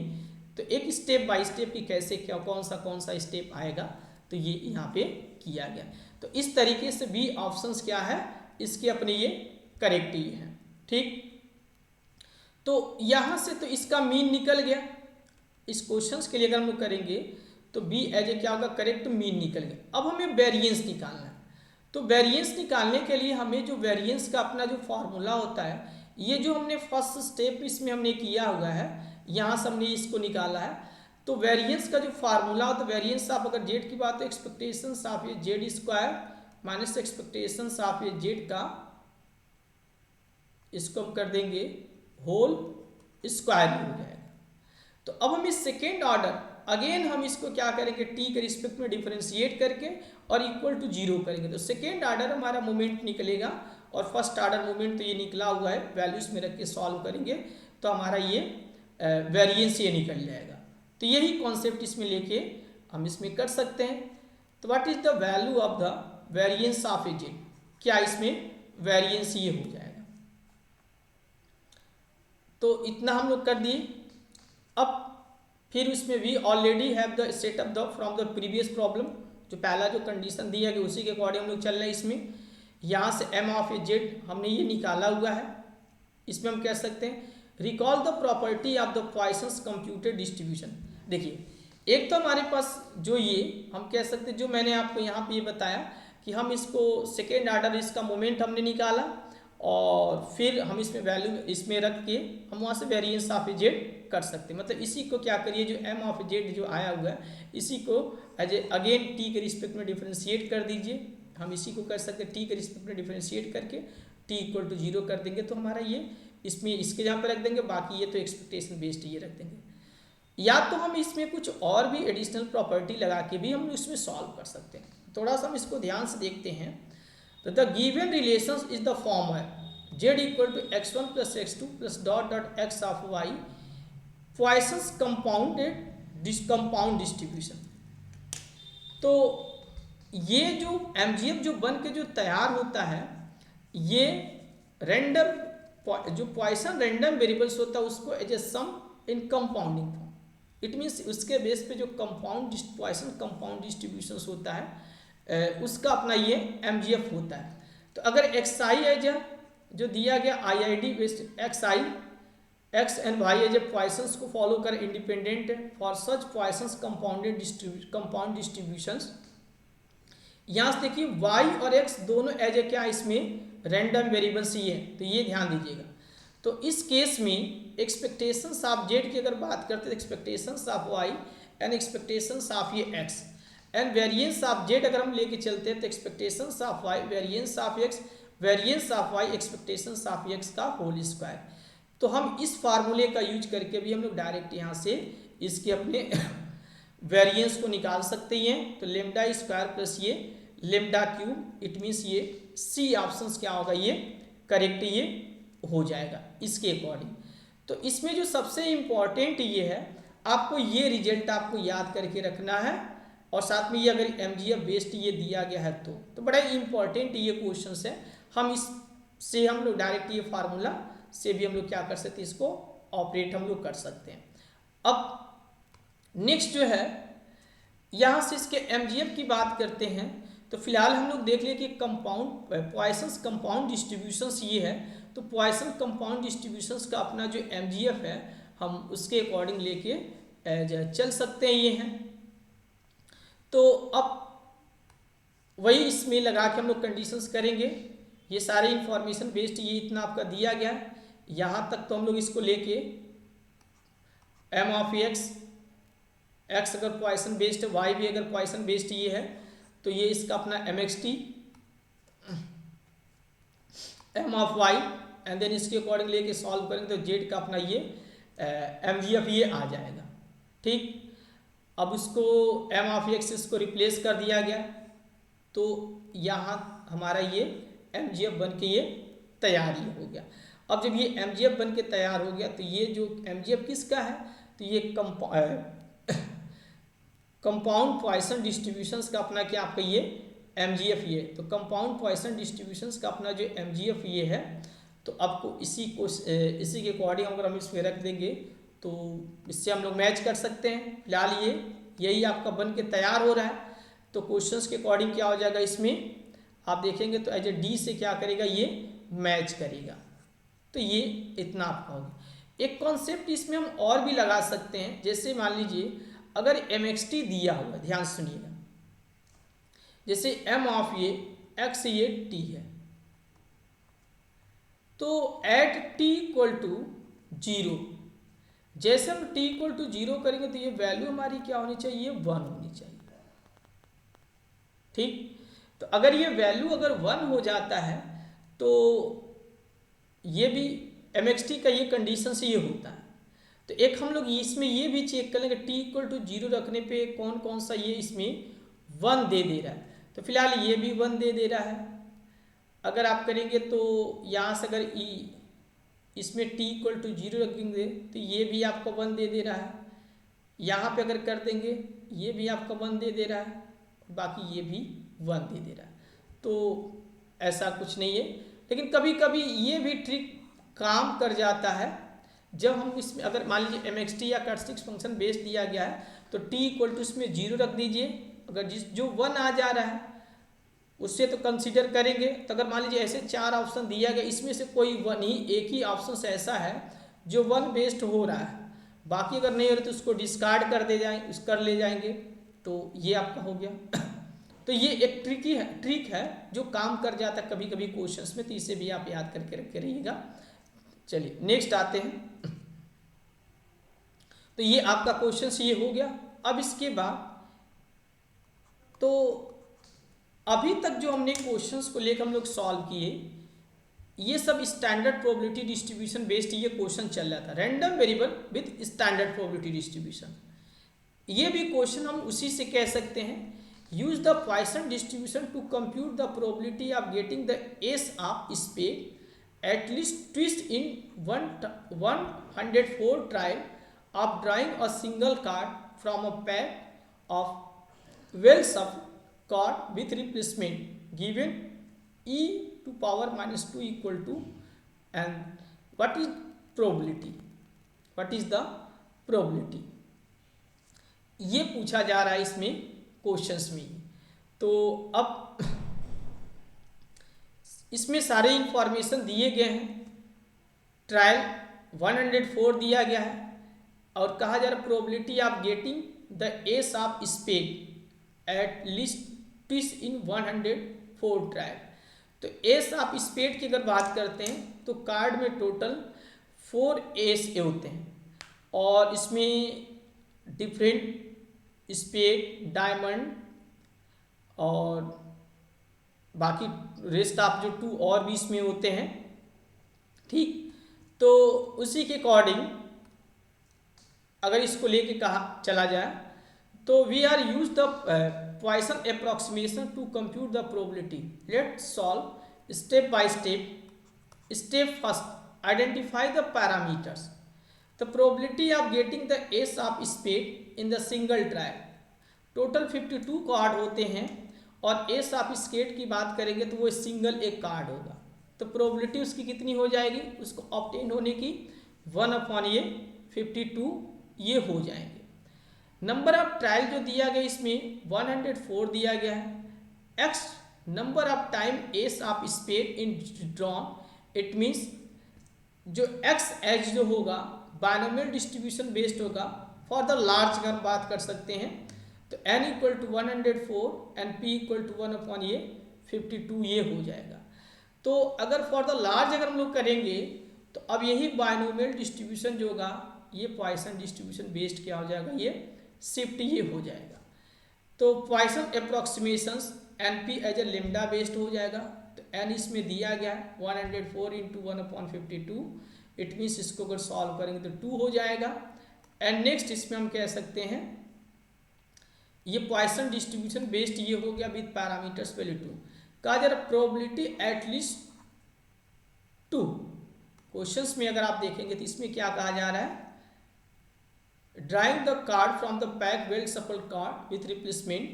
तो एक स्टेप बाय स्टेप की कैसे क्या कौन सा स्टेप आएगा, तो ये यहाँ पे किया गया। तो इस तरीके से भी ऑप्शंस क्या है इसके अपने ये करेक्ट ही है। ठीक, तो यहाँ से तो इसका मीन निकल गया। इस क्वेश्चंस के लिए अगर हम लोग करेंगे तो बी एज ए क्या होगा, करेक्ट मीन निकल गया। अब हमें वेरिएंस निकालना है। तो वेरिएंस निकालने के लिए हमें जो वेरिएंस का अपना जो फार्मूला होता है, ये जो हमने फर्स्ट स्टेप इसमें हमने किया हुआ है, यहाँ से हमने इसको निकाला है। तो वेरिएंस का जो फार्मूला होता है, वेरिएंस ऑफ अगर जेड की बात है, एक्सपेक्टेशंस ऑफ ये Z square minus expectations of ये जेड का, इसको हम कर देंगे होल स्क्वायर हो जाएगा। तो अब हम इस सेकेंड ऑर्डर अगेन हम इसको क्या करेंगे, टी के रिस्पेक्ट में डिफरेंशिएट करके और इक्वल टू 0 करेंगे। तो सेकेंड ऑर्डर हमारा मोमेंट निकलेगा, और फर्स्ट ऑर्डर मोमेंट तो ये निकला हुआ है, वैल्यूज में रख के सॉल्व करेंगे तो हमारा ये वेरिएंस ये निकल जाएगा। तो यही कॉन्सेप्ट इसमें लेके हम इसमें कर सकते हैं। तो what is the value of the variance of A Z, क्या इसमें वेरिएंस ये हो जाएगा। तो इतना हम लोग कर दिए। अब फिर उसमें we already have the setup the from the previous problem, जो पहला जो कंडीशन दिया गया उसी के अकॉर्डिंग हम लोग चल रहे हैं। इसमें यहाँ से एम ऑफ ए जेड हमने ये निकाला हुआ है। इसमें हम कह सकते हैं recall the property of the Poisson's computed distribution. देखिए, एक तो हमारे पास जो ये हम कह सकते हैं, जो मैंने आपको यहाँ पे ये बताया कि हम इसको सेकेंड ऑर्डर इसका मोमेंट हमने निकाला, और फिर हम इसमें वैल्यू इसमें रख के हम वहाँ से वेरिएंस ऑफ ए जेड कर सकते हैं। मतलब इसी को क्या करिए, जो एम ऑफ जेड जो आया हुआ है, इसी को एज ए अगेन टी के रिस्पेक्ट में डिफरेंशिएट कर दीजिए। हम इसी को कर सकते हैं, टी के रिस्पेक्ट में डिफरेंशिएट करके टी इक्वल टू 0 कर देंगे, तो हमारा ये इसमें इसके यहाँ पे रख देंगे, बाकी ये तो एक्सपेक्टेशन बेस्ड ये रख देंगे। या तो हम इसमें कुछ और भी एडिशनल प्रॉपर्टी लगा के भी हम इसमें सॉल्व कर सकते हैं। थोड़ा सा हम इसको ध्यान से देखते हैं। तो the given relation is the form है z equal to x1 plus x2 plus dot dot x of y Poisson's compound distribution. तो ये जो MGF जो बन के जो तैयार होता है, ये रैंडम जो पॉइसन रैंडम वेरिएबल्स होता है उसको as a sum in compounding form. It means उसके बेस पे जो पॉइसन कंपाउंड डिस्ट्रीब्यूशंस होता है उसका अपना ये MGF होता है। तो अगर xi एज जो दिया गया IID based xi x and y as a Poisson's को फॉलो कर इंडिपेंडेंट है for such Poisson's compound distributions. यहाँ से देखिए y और x दोनों एज ए क्या इसमें रैंडम वेरिएबल्स ही है, तो ये ध्यान दीजिएगा। तो इस केस में एक्सपेक्टेशंस ऑफ z की अगर बात करते हैं, expectations of y and expectations of ये x and variance of z अगर हम लेके चलते हैं तो expectations of y variance of x variance of y expectations of x का होल स्क्वायर। तो हम इस फार्मूले का यूज करके भी हम लोग डायरेक्ट यहाँ से इसके अपने वेरिएंस को निकाल सकते हैं। तो लेमडा स्क्वायर प्लस ये लेमडा क्यूब, इट मीन्स ये सी ऑप्शंस क्या होगा, ये करेक्ट ये हो जाएगा इसके अकॉर्डिंग। तो इसमें जो सबसे इम्पॉर्टेंट ये है, आपको ये रिजल्ट आपको याद करके रखना है और साथ में ये अगर MGF बेस्ड ये दिया गया है तो बड़ा इम्पॉर्टेंट ये क्वेश्चन है। हम इससे हम लोग डायरेक्ट ये फार्मूला से भी हम लोग क्या कर सकते हैं, इसको ऑपरेट हम लोग कर सकते हैं। अब नेक्स्ट जो है यहाँ से इसके MGF की बात करते हैं। तो फिलहाल हम लोग देख लिए कि कंपाउंड पॉइसन्स कंपाउंड डिस्ट्रीब्यूशंस ये है। तो पॉइसन कंपाउंड डिस्ट्रीब्यूशंस का अपना जो MGF है हम उसके अकॉर्डिंग लेके चल सकते हैं ये हैं। तो अब वही इसमें लगा के हम लोग कंडीशंस करेंगे। ये सारे इंफॉर्मेशन बेस्ड ये इतना आपका दिया गया, यहाँ तक तो हम लोग इसको लेके m ऑफ x अगर पॉइसन बेस्ड y भी अगर पॉइसन बेस्ड ये है तो ये इसका अपना mxt m of y and then इसके अकॉर्डिंग लेके सॉल्व करेंगे तो z का अपना ये MGF ये आ जाएगा। ठीक, अब उसको m ऑफ x इसको रिप्लेस कर दिया गया तो यहाँ हमारा ये MGF बन के ये तैयार ही हो गया। अब जब ये MGF बन के तैयार हो गया तो ये जो MGF किसका है, तो ये कंपाउंड पॉइसन डिस्ट्रीब्यूशंस का अपना क्या आपका ये MGF ये। तो कंपाउंड पॉइसन डिस्ट्रीब्यूशंस का अपना जो MGF ये है, तो आपको इसी के अकॉर्डिंग अगर हम इसमें रख देंगे तो इससे हम लोग मैच कर सकते हैं। फिलहाल ये यही आपका बन के तैयार हो रहा है। तो क्वेश्चंस के अकॉर्डिंग क्या हो जाएगा, इसमें आप देखेंगे तो एज ए डी से क्या करेगा, ये मैच करेगा। तो ये इतना आपका होगा। एक कॉन्सेप्ट इसमें हम और भी लगा सकते हैं, जैसे मान लीजिए अगर MXT दिया हुआ, ध्यान सुनिएगा, जैसे m ऑफ ये x ये t है, तो एट t इक्वल टू 0 जैसे हम t इक्वल टू 0 करेंगे तो ये वैल्यू हमारी क्या होनी चाहिए, 1 होनी चाहिए। ठीक, तो अगर ये वैल्यू अगर 1 हो जाता है तो ये भी MXT का ये कंडीशन से ये होता है। तो एक हम लोग इसमें ये भी चेक कर लेंगे t इक्वल टू 0 रखने पे कौन कौन सा ये इसमें 1 दे रहा है। तो फिलहाल ये भी 1 दे रहा है। अगर आप करेंगे तो यहाँ से अगर इसमें t इक्वल टू 0 रखेंगे तो ये भी आपको 1 दे रहा है। यहाँ पे अगर कर देंगे ये भी आपका 1 दे रहा है, बाकी ये भी 1 दे रहा है। तो ऐसा कुछ नहीं है, लेकिन कभी कभी ये भी ट्रिक काम कर जाता है। जब हम इसमें अगर मान लीजिए MXT या कैरेक्टरिस्टिक फंक्शन बेस दिया गया है तो t इक्वल टू इसमें 0 रख दीजिए। अगर जो 1 आ जा रहा है उससे तो कंसीडर करेंगे। तो अगर मान लीजिए ऐसे 4 ऑप्शन दिया गया, इसमें से कोई 1 ही एक ही ऑप्शन ऐसा है जो 1 बेस्ड हो रहा है, बाकी अगर नहीं हो रहा तो उसको डिस्कार्ड कर ले जाएंगे। तो ये आपका हो गया। तो ये एक ट्रिक है जो काम कर जाता है कभी कभी क्वेश्चंस में, तो इसे भी आप याद करके रखे रहिएगा। चलिए नेक्स्ट आते हैं। तो ये आपका क्वेश्चन ये हो गया। अब इसके बाद तो अभी तक जो हमने क्वेश्चंस को लेकर हम लोग सॉल्व किए, ये सब स्टैंडर्ड प्रोबेबिलिटी डिस्ट्रीब्यूशन बेस्ड ये क्वेश्चन चल रहा था, random variable with standard probability distribution. ये भी क्वेश्चन हम उसी से कह सकते हैं, use the Poisson distribution to compute the probability of getting the ace of spade at least twist in 104 trial of drawing a single card from a pack of well shuffled card with replacement given e to power -2 equal to, and what is probability, what is the probability, ये पूछा जा रहा है इसमें क्वेश्चंस में। तो अब इसमें सारे इंफॉर्मेशन दिए गए हैं, ट्रायल 104 दिया गया है और कहा जा रहा है probability of getting the ace of spade at least twist in 104 trial. तो एस ऑफ स्पेड की अगर बात करते हैं तो कार्ड में टोटल 4 एस होते हैं और इसमें डिफरेंट स्पेड, डायमंड और बाकी रेस्ट ऑफ जो 2 और भी इसमें होते हैं। ठीक, तो उसी के अकॉर्डिंग अगर इसको लेके कहा चला जाए तो we are use the Poisson approximation to compute the probability. Let's solve step by step. Step first, identify the parameters. The probability of getting the ace of spade in the single trial. Total 52 card होते हैं और एस ऑफ स्पेड की बात करेंगे तो वो सिंगल एक कार्ड होगा, तो प्रोबेबिलिटी उसकी कितनी हो जाएगी, उसको ऑब्टेन होने की 1/52 ये हो जाएंगे। नंबर ऑफ ट्रायल जो दिया गया इसमें 104 दिया गया है। X number of time ace of spade in drawn, it means जो एक्स एच जो होगा बाइनोमियल डिस्ट्रीब्यूशन बेस्ड होगा। फॉर द लार्ज अगर बात कर सकते हैं तो n equal to 104 and p equal to 1/52 ये हो जाएगा। तो अगर फॉर द लार्ज अगर हम लोग करेंगे तो अब यही बाइनोमियल डिस्ट्रीब्यूशन जो होगा ये पॉइसन डिस्ट्रीब्यूशन बेस्ड क्या हो जाएगा, ये शिफ्ट ये हो जाएगा। तो Poisson approximations NP as a lambda based हो जाएगा। तो n इसमें दिया गया है 104 इंटू 1/52, इट मीन्स इसको अगर सॉल्व करेंगे तो 2 हो जाएगा। एंड नेक्स्ट इसमें हम कह सकते हैं ये पॉइसन डिस्ट्रीब्यूशन बेस्ड ये हो गया विद पैरामीटर्स वैल्यू 2। कहा जा रहा प्रोबेबिलिटी एट लीस्ट 2। क्वेश्चंस में अगर आप देखेंगे तो इसमें क्या कहा जा रहा है, drawing the card from the pack well shuffled card with replacement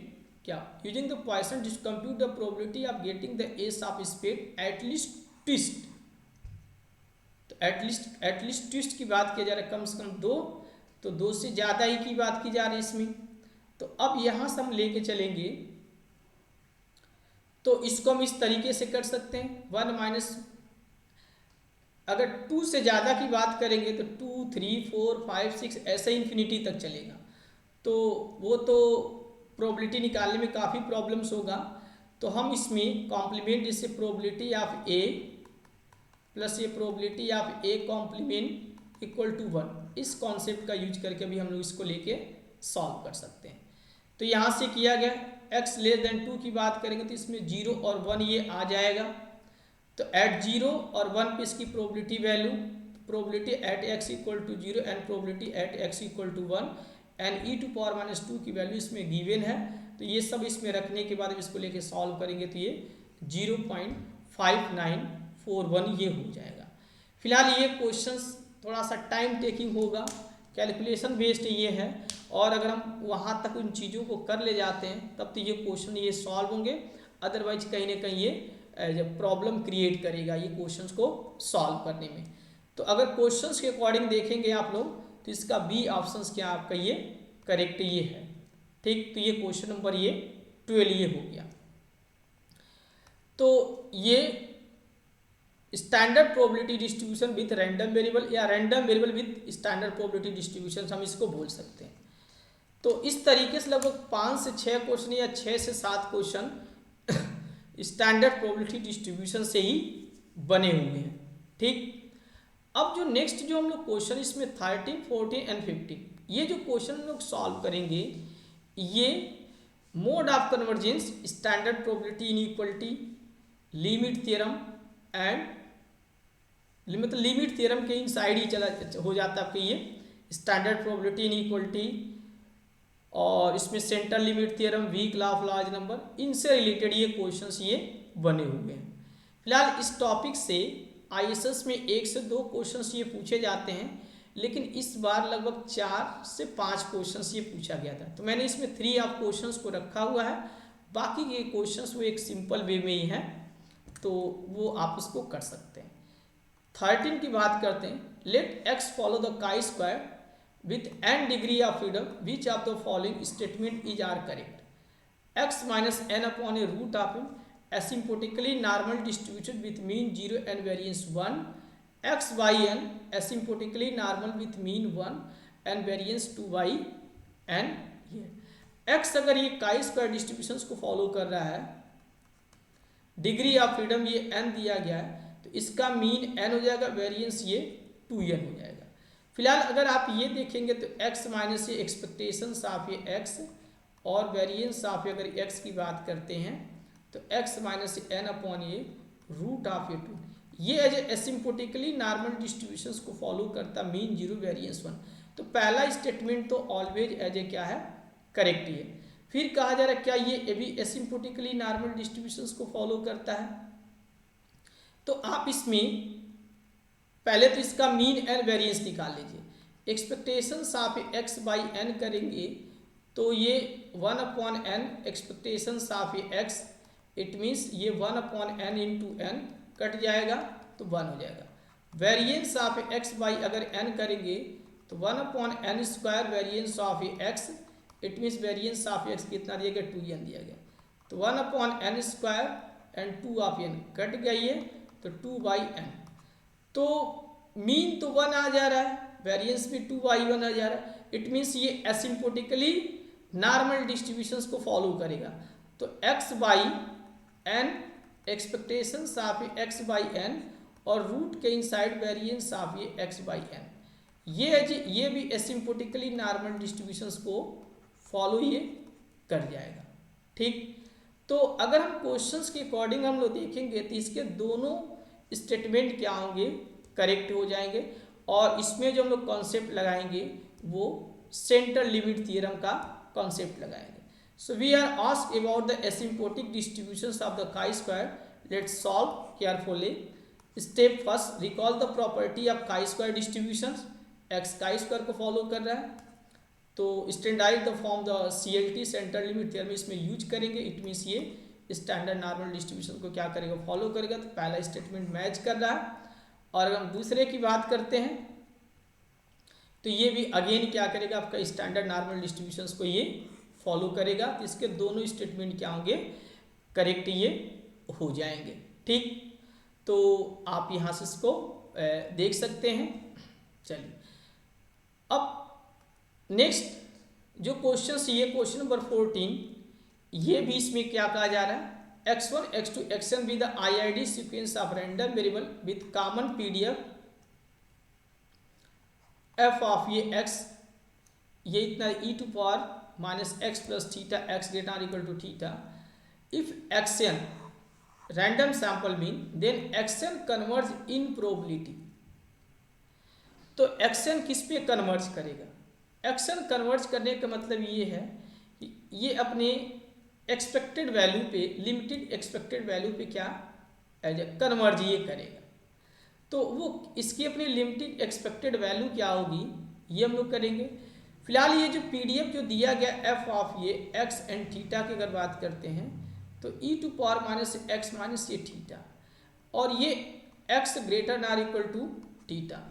क्या, using the Poisson to compute the probability of getting the ace of spade at least twist. तो एट लीस्ट ट्विस्ट की बात की जा रहा है, कम से कम 2, तो 2 से ज़्यादा ही की बात की जा रही है इसमें। तो अब यहाँ से हम लेके चलेंगे तो इसको हम इस तरीके से कर सकते हैं 1 माइनस, अगर 2 से ज़्यादा की बात करेंगे तो 2, 3, 4, 5, 6 ऐसे इन्फिनिटी तक चलेगा। तो वो तो प्रोबेबिलिटी निकालने में काफ़ी प्रॉब्लम्स होगा। तो हम इसमें कॉम्प्लीमेंट जैसे प्रोबेबिलिटी ऑफ ए प्लस ये probability of A complement equal to 1, इस कॉन्सेप्ट का यूज करके भी हम लोग इसको लेके सॉल्व कर सकते हैं। तो यहाँ से किया गया x लेस देन 2 की बात करेंगे तो इसमें 0 और 1 ये आ जाएगा। तो एट 0 और 1 पे इसकी probability value, probability at x equal to 0 and probability at x equal to 1 and e to power -2 की वैल्यू इसमें गिवन है। तो ये सब इसमें रखने के बाद इसको लेके सॉल्व करेंगे तो ये 0.5941 ये हो जाएगा। फिलहाल ये क्वेश्चंस थोड़ा सा टाइम टेकिंग होगा, कैलकुलेशन बेस्ड ये है, और अगर हम वहाँ तक उन चीज़ों को कर ले जाते हैं तब तो ये क्वेश्चन ये सॉल्व होंगे, अदरवाइज कहीं ना कहीं ये जब प्रॉब्लम क्रिएट करेगा ये क्वेश्चंस को सॉल्व करने में। तो अगर क्वेश्चंस के अकॉर्डिंग देखेंगे आप लोग तो इसका बी ऑप्शंस क्या आपका ये करेक्ट ये है। ठीक, तो ये क्वेश्चन नंबर ये 12 ये हो गया। तो ये standard probability distribution with random variable या random variable with standard probability distribution हम इसको बोल सकते हैं। तो इस तरीके से लगभग 5 से 6 क्वेश्चन या 6 से 7 क्वेश्चन स्टैंडर्ड प्रोबेबिलिटी डिस्ट्रीब्यूशन से ही बने हुए हैं। ठीक, अब जो नेक्स्ट जो हम लोग क्वेश्चन इसमें 13, 14 एंड 15 ये जो क्वेश्चन हम लोग सॉल्व करेंगे ये mode of convergence, standard probability inequality, limit theorem and मतलब लिमिट थ्योरम के इनसाइड ही चला हो जाता है आपके ये स्टैंडर्ड प्रोबेबिलिटी इनइक्वलिटी, और इसमें center limit theorem, weak law of large number, इनसे रिलेटेड ये क्वेश्चंस ये बने हुए हैं। फिलहाल इस टॉपिक से आईएसएस में 1 से 2 क्वेश्चंस ये पूछे जाते हैं, लेकिन इस बार लगभग 4 से 5 क्वेश्चंस ये पूछा गया था, तो मैंने इसमें 3 ऑफ क्वेश्चंस को रखा हुआ है। बाकी के क्वेश्चंस वो एक सिंपल वे में ही हैं, तो वो आप उसको कर सकते हैं। 13 की बात करते हैं। Let X follow the chi square with n degree of freedom, which of the following statement is are correct? X minus n upon a root of n asymptotically normal distributed with mean 0 and variance 1, x by n asymptotically normal with mean 1 and variance 2 by n। ये x अगर ये काई स्क्वायर डिस्ट्रीब्यूशंस को फॉलो कर रहा है, डिग्री ऑफ फ्रीडम ये n दिया गया है, तो इसका मीन n हो जाएगा, वेरिएंस ये 2n हो जाएगा। फिलहाल अगर आप ये देखेंगे तो x माइनस ये एक्सपेक्टेशंस ऑफ ये x और वेरिएंस ऑफ अगर x की बात करते हैं तो x माइनस n अपॉन ये रूट ऑफ ये 2, ये एज एसिम्पोटिकली नॉर्मल डिस्ट्रीब्यूशंस को फॉलो करता, मीन 0 वेरिएंस 1। तो पहला स्टेटमेंट तो ऑलवेज एज ए क्या है, करेक्ट ही है। फिर कहा जा रहा है क्या ये भी एसिम्पोटिकली नॉर्मल डिस्ट्रीब्यूशंस को फॉलो करता है, तो आप इसमें पहले तो इसका मीन एंड वेरिएंस निकाल लीजिए। एक्सपेक्टेशंस आप x बाई n करेंगे तो ये 1 upon n expectations of x, it means ये 1 upon n into n cut जाएगा तो 1 हो जाएगा। वेरिएंस ऑफ x बाई अगर n करेंगे तो 1 upon n square variance of x, it means variance of x कितना दिया गया, 2n दिया गया, तो 1 upon n square and 2 of n cut गई है तो 2 बाई n, तो मीन तो 1 आ जा रहा है, वेरिएंस भी 2 बाई 1 आ जा रहा है, इट मीन्स ये एसिम्पोटिकली नॉर्मल डिस्ट्रीब्यूशंस को फॉलो करेगा। तो x by n expectations of x by n और रूट के इनसाइड वेरिएंस ऑफ ये x बाई n, ये भी एसिम्पोटिकली नॉर्मल डिस्ट्रीब्यूशंस को फॉलो ये कर जाएगा। ठीक, तो अगर हम क्वेश्चंस के अकॉर्डिंग हम लोग देखेंगे तो इसके दोनों स्टेटमेंट क्या होंगे, करेक्ट हो जाएंगे, और इसमें जो हम लोग कॉन्सेप्ट लगाएंगे वो सेंटर लिमिट थ्योरम का कॉन्सेप्ट लगाएंगे। So we are asked about the asymptotic distributions of the chi square, let's solve carefully. Step first, recall the property of chi square distributions. X chi square को फॉलो कर रहा है, तो standard the form the CLT center limit theorem इसमें यूज करेंगे, इट मीन्स ये स्टैंडर्ड नॉर्मल डिस्ट्रीब्यूशन को क्या करेगा, फॉलो करेगा। तो पहला स्टेटमेंट मैच कर रहा है। और अगर हम दूसरे की बात करते हैं तो ये भी अगेन क्या करेगा, आपका स्टैंडर्ड नॉर्मल डिस्ट्रीब्यूशंस को ये फॉलो करेगा। तो इसके दोनों स्टेटमेंट क्या होंगे, करेक्ट ये हो जाएंगे। ठीक, तो आप यहाँ से इसको देख सकते हैं। चलिए अब नेक्स्ट जो क्वेश्चन, ये क्वेश्चन नंबर 14, ये भी इसमें क्या कहा जा रहा है, x1 x2 xn be the IID sequence of random variable with common PDF f of ये x, ये इतना e to power minus x plus theta x greater or equal to theta, if xn random sample mean then xn converge in probability। तो xn किस पे कन्वर्ज करेगा, xn कन्वर्ज करने का मतलब ये है कि ये अपने एक्सपेक्टेड वैल्यू पे, लिमिटेड एक्सपेक्टेड वैल्यू पे क्या एज कन्वर्ज ये करेगा। तो वो इसकी अपनी लिमिटेड एक्सपेक्टेड वैल्यू क्या होगी ये हम लोग करेंगे। फिलहाल ये जो PDF जो दिया गया f ऑफ ये x एंड थीटा की अगर बात करते हैं तो e to power minus x minus ये थीटा, और ये x greater or equal to theta.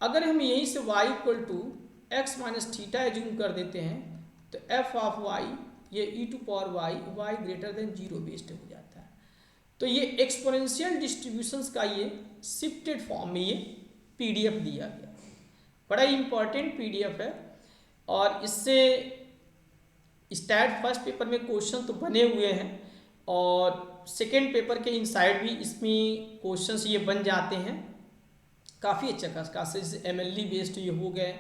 अगर हम यहीं से y equal to x minus theta assume कर देते हैं तो f ऑफ y ये e to power y greater than 0 based हो जाता है। तो ये एक्सपोनेंशियल डिस्ट्रीब्यूशंस का ये शिफ्टेड फॉर्म में ये PDF दिया गया, बड़ा इंपॉर्टेंट PDF है। और इससे स्टैट फर्स्ट पेपर में क्वेश्चन तो बने हुए हैं और सेकेंड पेपर के इनसाइड भी इसमें क्वेश्चंस ये बन जाते हैं। काफ़ी अच्छा खास जैसे MLE बेस्ड ये हो गए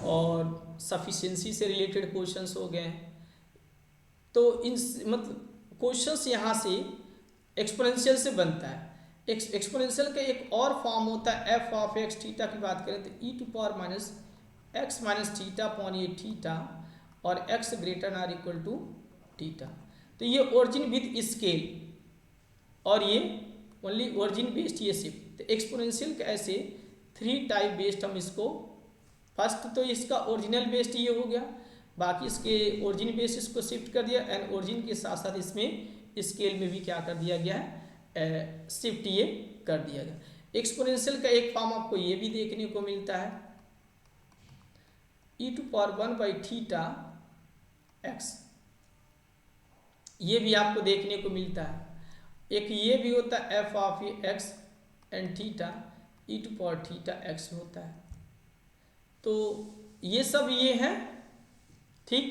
और सफिशिएंसी से रिलेटेड क्वेश्चंस हो गए। तो इन मतलब क्वेश्चंस यहाँ से एक्सपोनेंशियल से बनता है। एक्सपोनेंशियल का एक और फॉर्म होता है एफ ऑफ एक्स थीटा की बात करें तो E to power minus X minus theta upon ये थीटा और X greater or equal to theta. तो ये ओरिजिन विद स्केल और ये ओनली ओरिजिन बेस्ड ये शिफ्ट। तो एक्सपोनेंशियल का ऐसे 3 टाइप बेस्ड हम इसको, फर्स्ट तो इसका ओरिजिनल बेस्ड ये हो गया, बाकी इसके ओरिजिन बेस्ड इसको शिफ्ट कर दिया एंड ओरिजिन के साथ साथ इसमें स्केल में भी क्या कर दिया गया है, शिफ्ट ये कर दिया गया। एक्सपोनेंशियल का एक फॉर्म आपको ये भी देखने को मिलता है ई टू पावर 1/थीटा एक्स, ये भी आपको देखने को मिलता है। एक ये भी होता है F of X and theta E to power theta X होता है। तो ये सब ये है, ठीक।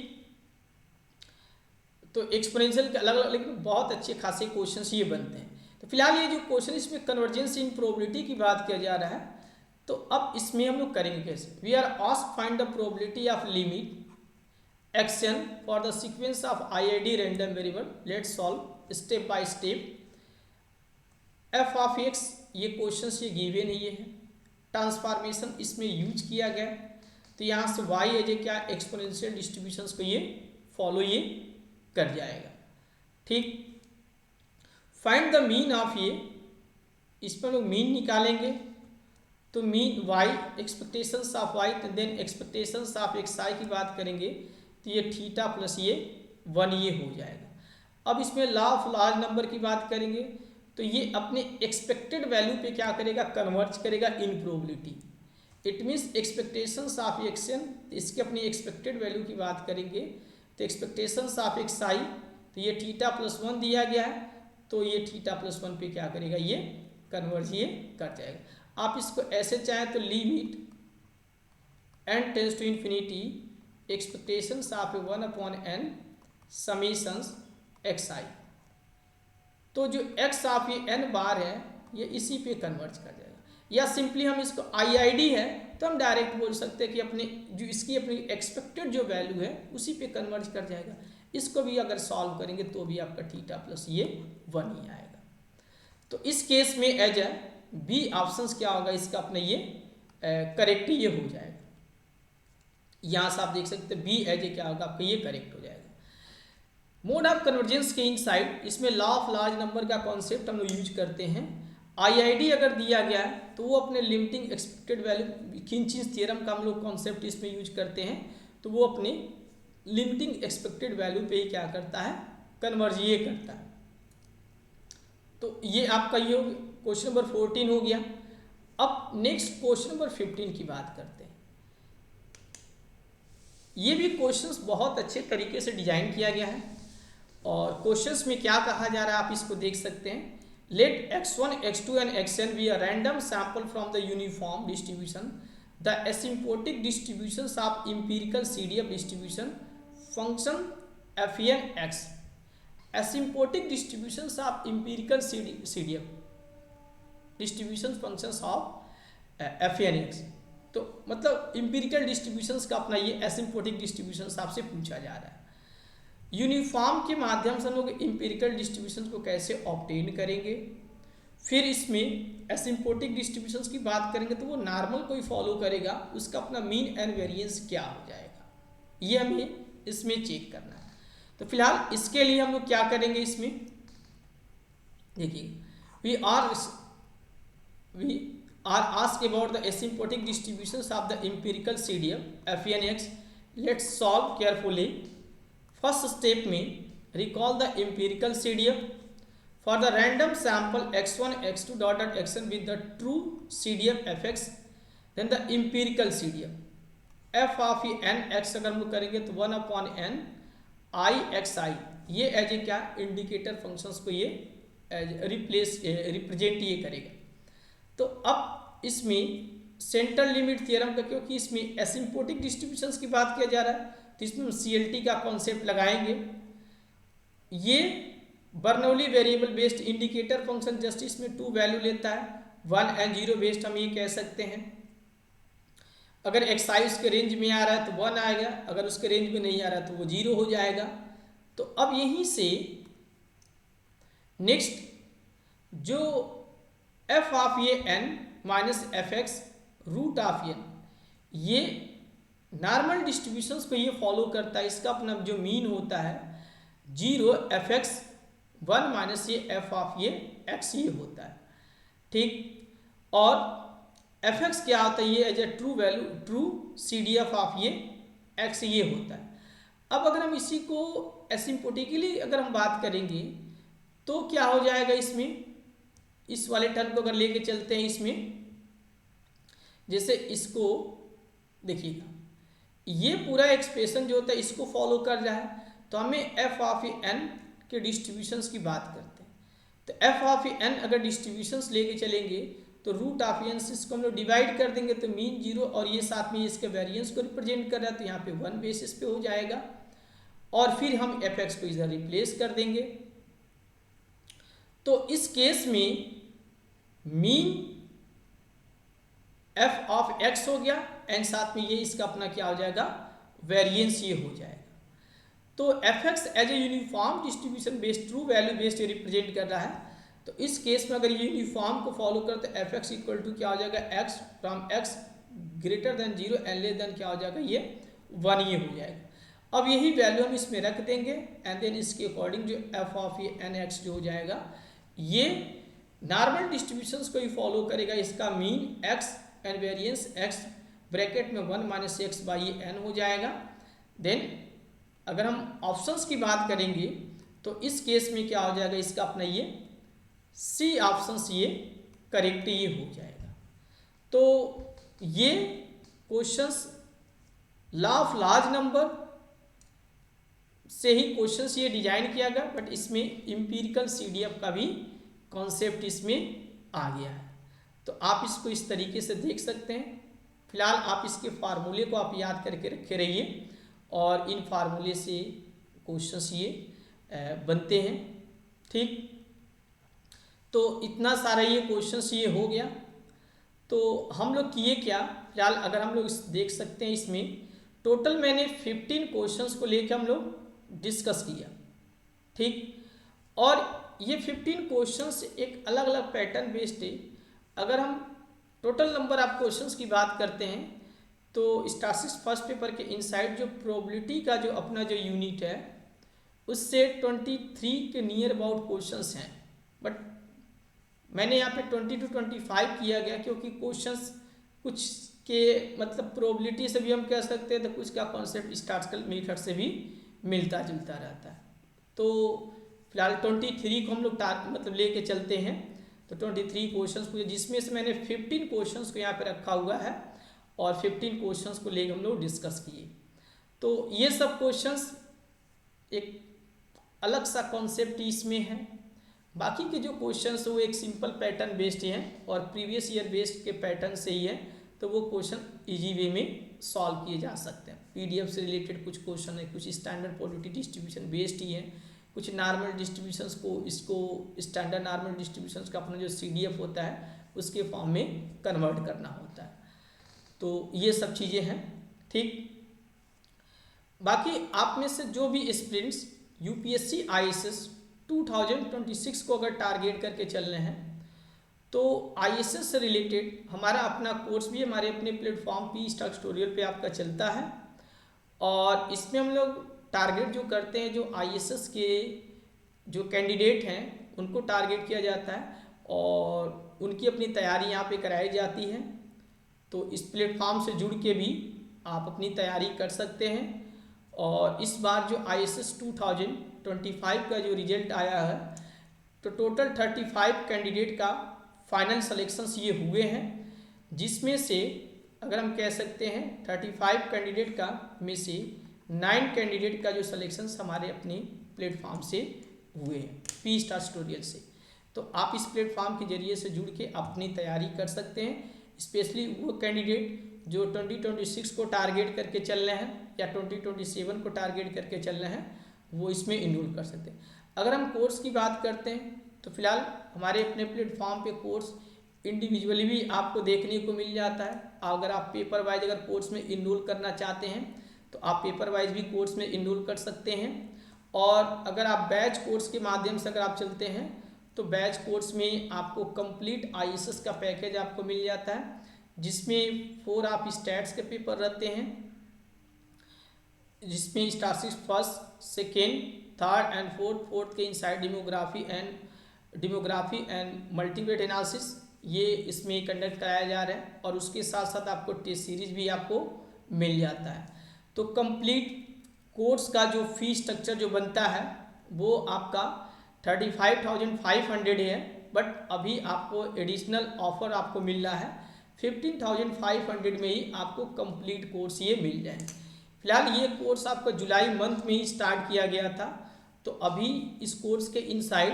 तो एक्सपोनेंशियल के अलग अलग लेकिन बहुत अच्छे खासे क्वेश्चंस ये बनते हैं। तो फिलहाल ये जो क्वेश्चन इसमें कन्वर्जेंस इन प्रोबेबिलिटी की बात किया जा रहा है, तो अब इसमें हम लोग करेंगे कैसे। We are asked find the probability of limit action for the sequence of IID random variable. Let's solve step by step. F of X ये क्वेश्चन ये गिवन ही है, ट्रांसफॉर्मेशन इसमें यूज किया गया। तो यहाँ से y एज ए क्या एक्सपोनेंशियल डिस्ट्रीब्यूशंस को ये फॉलो ये कर जाएगा, ठीक। फाइंड द मीन ऑफ ये, इस पर लोग मीन निकालेंगे। तो mean y expectations of y then expectations of xi की बात करेंगे तो ये थीटा प्लस ये 1 ये हो जाएगा। अब इसमें लॉ ऑफ लार्ज नंबर की बात करेंगे तो ये अपने एक्सपेक्टेड वैल्यू पे क्या करेगा, कन्वर्ज करेगा इन probability. It means expectations of action, इसके अपनी एक्सपेक्टेड वैल्यू की बात करेंगे तो एक्सपेक्टेशंस ऑफ xi तो ये थीटा प्लस 1 दिया गया है, तो ये थीटा प्लस 1 पे क्या करेगा, ये कन्वर्ज ये कर जाएगा। आप इसको ऐसे चाहें तो limit n tends to infinity expectations of 1/n summations xi। तो जो x ऑफ ये n बार है ये इसी पे कन्वर्ज कर जाएगा, या सिंपली हम इसको IID है तो हम डायरेक्ट बोल सकते हैं कि अपने जो इसकी अपनी एक्सपेक्टेड जो वैल्यू है उसी पे कन्वर्ज कर जाएगा। इसको भी अगर सॉल्व करेंगे तो भी आपका थीटा प्लस ये 1 ही आएगा। तो इस केस में एज ए बी ऑप्शंस क्या होगा, इसका अपना ये करेक्ट ये हो जाएगा। यहाँ से आप देख सकते हैं बी एज ए क्या होगा, आपका ये करेक्ट हो जाएगा। मोड ऑफ कन्वर्जेंस के इनसाइड इसमें लॉ ऑफ लार्ज नंबर का कॉन्सेप्ट हम लोग यूज करते हैं। IID अगर दिया गया है तो वो अपने लिमिटिंग एक्सपेक्टेड वैल्यू किंचिस थ्योरम का हम लोग कॉन्सेप्ट इसमें यूज करते हैं, तो वो अपने लिमिटिंग एक्सपेक्टेड वैल्यू पे ही क्या करता है, कन्वर्ज ये करता है। तो ये आपका ये क्वेश्चन नंबर 14 हो गया। अब नेक्स्ट क्वेश्चन नंबर 15 की बात करते हैं। ये भी क्वेश्चंस बहुत अच्छे तरीके से डिजाइन किया गया है और क्वेश्चंस में क्या कहा जा रहा है आप इसको देख सकते हैं। Let x1, x2 and xn be a random sample from the uniform distribution. The asymptotic distributions of empirical CDF distribution function Fn x. Asymptotic distributions of empirical CDF distribution functions of Fn x. तो मतलब empirical distributions का अपना ये asymptotic distributions आपसे पूछा जा रहा है। यूनिफॉर्म के माध्यम से हम लोग इंपेरिकल डिस्ट्रीब्यूशंस को कैसे ऑब्टेन करेंगे, फिर इसमें एसिम्प्टोटिक डिस्ट्रीब्यूशंस की बात करेंगे तो वो नॉर्मल कोई फॉलो करेगा, उसका अपना मीन एंड वेरिएंस क्या हो जाएगा, ये हमें इसमें चेक करना है। तो फिलहाल इसके लिए हम लोग क्या करेंगे, इसमें देखिए we are asked about the asymptotic distributions of the empirical CDF Fn x। Let's solve carefully. First step में recall the empirical CDF for the random sample x1 x2 dot dot xn with the true CDF fx। Then the empirical CDF f ऑफ n x अगर हम लोग करेंगे तो 1/n I xi ये एज ए क्या इंडिकेटर फंक्शंस को ये रिप्रेजेंट ये करेगा। तो अब इसमें सेंट्रल लिमिट थ्योरम का, क्योंकि इसमें एसिम्प्टोटिक डिस्ट्रीब्यूशंस की बात किया जा रहा है तो इसमें हम CLT का कॉन्सेप्ट लगाएंगे। ये Bernoulli variable based indicator function just इसमें 2 वैल्यू लेता है, 1 and 0 बेस्ड हम ये कह सकते हैं। अगर xi उसके रेंज में आ रहा है तो 1 आएगा, अगर उसके रेंज में नहीं आ रहा है तो वो 0 हो जाएगा। तो अब यहीं से नेक्स्ट जो एफ ऑफ ये N minus F X root of N, ये नॉर्मल डिस्ट्रीब्यूशंस को ये फॉलो करता है। इसका अपना जो मीन होता है 0 एफ एक्स 1 माइनस ये एफ ऑफ ये एक्स ये होता है, ठीक। और एफ एक्स क्या होता है, ये as a true value true C D F of ये एक्स ये होता है। अब अगर हम इसी को एसिम्प्टोटिकली अगर हम बात करेंगे तो क्या हो जाएगा, इसमें इस वाले टर्म को अगर लेके चलते हैं इसमें, जैसे इसको देखिएगा ये पूरा एक्सप्रेशन जो होता है इसको फॉलो कर रहा है, तो हमें एफ ऑफ एन के डिस्ट्रीब्यूशंस की बात करते हैं। तो एफ ऑफ एन अगर डिस्ट्रीब्यूशंस लेके चलेंगे तो रूट ऑफ एन से इसको हम लोग डिवाइड कर देंगे, तो मीन 0 और ये साथ में इसके वेरिएंस को रिप्रेजेंट कर रहा है, तो यहाँ पे 1 बेसिस पे हो जाएगा। और फिर हम एफ एक्स को इधर रिप्लेस कर देंगे। तो इस केस में मीन एफ ऑफ एक्स हो गया एंड साथ में ये इसका अपना क्या हो जाएगा, वेरिएंस ये हो जाएगा। तो F X as a uniform distribution based true value based represent कर रहा है। तो इस केस में अगर ये यूनिफॉर्म को फॉलो करते एफ एक्स इक्वल टू क्या हो जाएगा, x from x greater than 0 and less than क्या हो जाएगा, ये 1 ये हो जाएगा। अब यही वैल्यू हम इसमें रख देंगे एंड देन इसके अकॉर्डिंग जो एफ ऑफ ये एन एक्स जो हो जाएगा ये नॉर्मल डिस्ट्रीब्यूशंस को ही फॉलो करेगा। इसका mean x and variance x bracket में 1 माइनस एक्स बाई एन हो जाएगा। देन अगर हम ऑप्शंस की बात करेंगे तो इस केस में क्या हो जाएगा, इसका अपना ये सी ऑप्शंस ये करेक्ट ये हो जाएगा। तो ये questions law of large number से ही क्वेश्चंस ये डिजाइन किया गया, बट इसमें एम्पिरिकल सीडीएफ का भी कॉन्सेप्ट इसमें आ गया है। तो आप इसको इस तरीके से देख सकते हैं। फिलहाल आप इसके फार्मूले को आप याद करके रखे रहिए और इन फार्मूले से क्वेश्चंस ये बनते हैं, ठीक। तो इतना सारा ये क्वेश्चंस ये हो गया। तो हम लोग किए क्या, फिलहाल अगर हम लोग देख सकते हैं इसमें टोटल मैंने 15 क्वेश्चंस को लेकर हम लोग डिस्कस किया, ठीक। और ये 15 क्वेश्चंस एक अलग अलग पैटर्न बेस्ड है। अगर हम टोटल नंबर ऑफ क्वेश्चंस की बात करते हैं तो स्टैटिस्टिक्स फर्स्ट पेपर के इनसाइड जो प्रोबेबिलिटी का जो अपना जो यूनिट है उससे 23 के नियर अबाउट क्वेश्चंस हैं, बट मैंने यहाँ पे 20 to 25 किया गया क्योंकि क्वेश्चंस कुछ के मतलब प्रोबेबिलिटी से भी हम कह सकते हैं, तो कुछ का कॉन्सेप्ट स्टैटिस्टिकल मेथड से भी मिलता जुलता रहता है। तो फिलहाल 23 को हम लोग मतलब लेके चलते हैं। तो 23 क्वेश्चंस को, जिसमें से मैंने 15 क्वेश्चंस को यहाँ पे रखा हुआ है और 15 क्वेश्चंस को लेकर हम लोग डिस्कस किए। तो ये सब क्वेश्चंस एक अलग सा कॉन्सेप्ट इसमें है। बाकी के जो क्वेश्चंस वो एक सिंपल पैटर्न बेस्ड हैं और प्रीवियस ईयर बेस्ड के पैटर्न से ही है, तो वो क्वेश्चन इजी वे में सॉल्व किए जा सकते हैं। पीडीएफ से रिलेटेड कुछ क्वेश्चन है, कुछ स्टैंडर्ड प्रोबेबिलिटी डिस्ट्रीब्यूशन बेस्ड ही है, कुछ नॉर्मल डिस्ट्रीब्यूशंस को इसको स्टैंडर्ड नॉर्मल डिस्ट्रीब्यूशंस का अपना जो सीडीएफ होता है उसके फॉर्म में कन्वर्ट करना होता है। तो ये सब चीज़ें हैं, ठीक। बाकी आप में से जो भी एस्पिरेंट्स यूपीएससी आईएएस 2026 को अगर टारगेट करके चल रहे हैं तो आईएएस से रिलेटेड हमारा अपना कोर्स भी हमारे अपने प्लेटफॉर्म पी स्टॉक ट्यूटोरियल पे आपका चलता है। और इसमें हम लोग टारगेट जो करते हैं, जो आईएएस के जो कैंडिडेट हैं उनको टारगेट किया जाता है और उनकी अपनी तैयारी यहाँ पे कराई जाती है। तो इस प्लेटफॉर्म से जुड़ के भी आप अपनी तैयारी कर सकते हैं। और इस बार जो आईएएस 2025 का जो रिजल्ट आया है तो टोटल 35 कैंडिडेट का फाइनल सिलेक्शंस ये हुए हैं, जिसमें से अगर हम कह सकते हैं 35 कैंडिडेट का में से 9 कैंडिडेट का जो सिलेक्शंस हमारे अपने प्लेटफॉर्म से हुए हैं पी स्टार ट्यूटोरियल से। तो आप इस प्लेटफॉर्म के जरिए से जुड़ के अपनी तैयारी कर सकते हैं। स्पेशली वो कैंडिडेट जो 2026 को टारगेट करके चल रहे हैं या 2027 को टारगेट करके चल रहे हैं वो इसमें इनरोल कर सकते हैं। अगर हम कोर्स की बात करते हैं तो फिलहाल हमारे अपने प्लेटफॉर्म पे कोर्स इंडिविजुअली भी आपको देखने को मिल जाता है। अगर आप पेपर वाइज अगर कोर्स में इनरोल करना चाहते हैं तो आप पेपर वाइज भी कोर्स में इनरोल कर सकते हैं। और अगर आप बैच कोर्स के माध्यम से अगर आप चलते हैं तो बैच कोर्स में आपको कंप्लीट आईएसएस का पैकेज आपको मिल जाता है, जिसमें 4 आप स्टैट्स के पेपर रहते हैं, जिसमें statistics first, second, third and fourth के इनसाइड डेमोग्राफी एंड मल्टीवेट एनालिसिस ये इसमें कंडक्ट कराया जा रहा है, और उसके साथ साथ आपको टेस्ट सीरीज भी आपको मिल जाता है। तो कंप्लीट कोर्स का जो फी स्ट्रक्चर जो बनता है वो आपका 35,500 है, बट अभी आपको एडिशनल ऑफर आपको मिल रहा है 15,500 में ही आपको कंप्लीट कोर्स ये मिल जाए। फिलहाल ये कोर्स आपका जुलाई मंथ में ही स्टार्ट किया गया था, तो अभी इस कोर्स के inside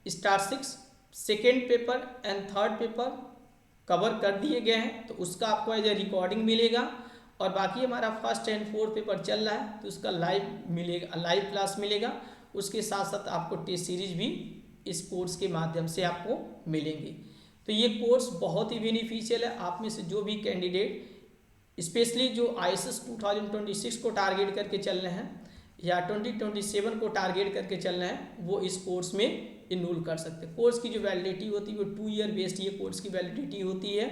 statistics second paper and third paper cover कर दिए गए हैं, तो उसका आपको एज ए रिकॉर्डिंग मिलेगा, और बाकी हमारा फर्स्ट एंड फोर्थ पेपर चल रहा है तो उसका लाइव मिलेगा, लाइव क्लास मिलेगा। उसके साथ साथ आपको टेस्ट सीरीज भी इस कोर्स के माध्यम से आपको मिलेंगे। तो ये कोर्स बहुत ही बेनिफिशियल है। आप में से जो भी कैंडिडेट स्पेशली जो आईएसएस 2026 को टारगेट करके चल रहे हैं या 2027 को टारगेट करके चल रहे हैं, वो इस कोर्स में इनरोल कर सकते हैं। कोर्स की जो वैलिडिटी होती है वो 2 ईयर बेस्ड ये कोर्स की वैलिडिटी होती है।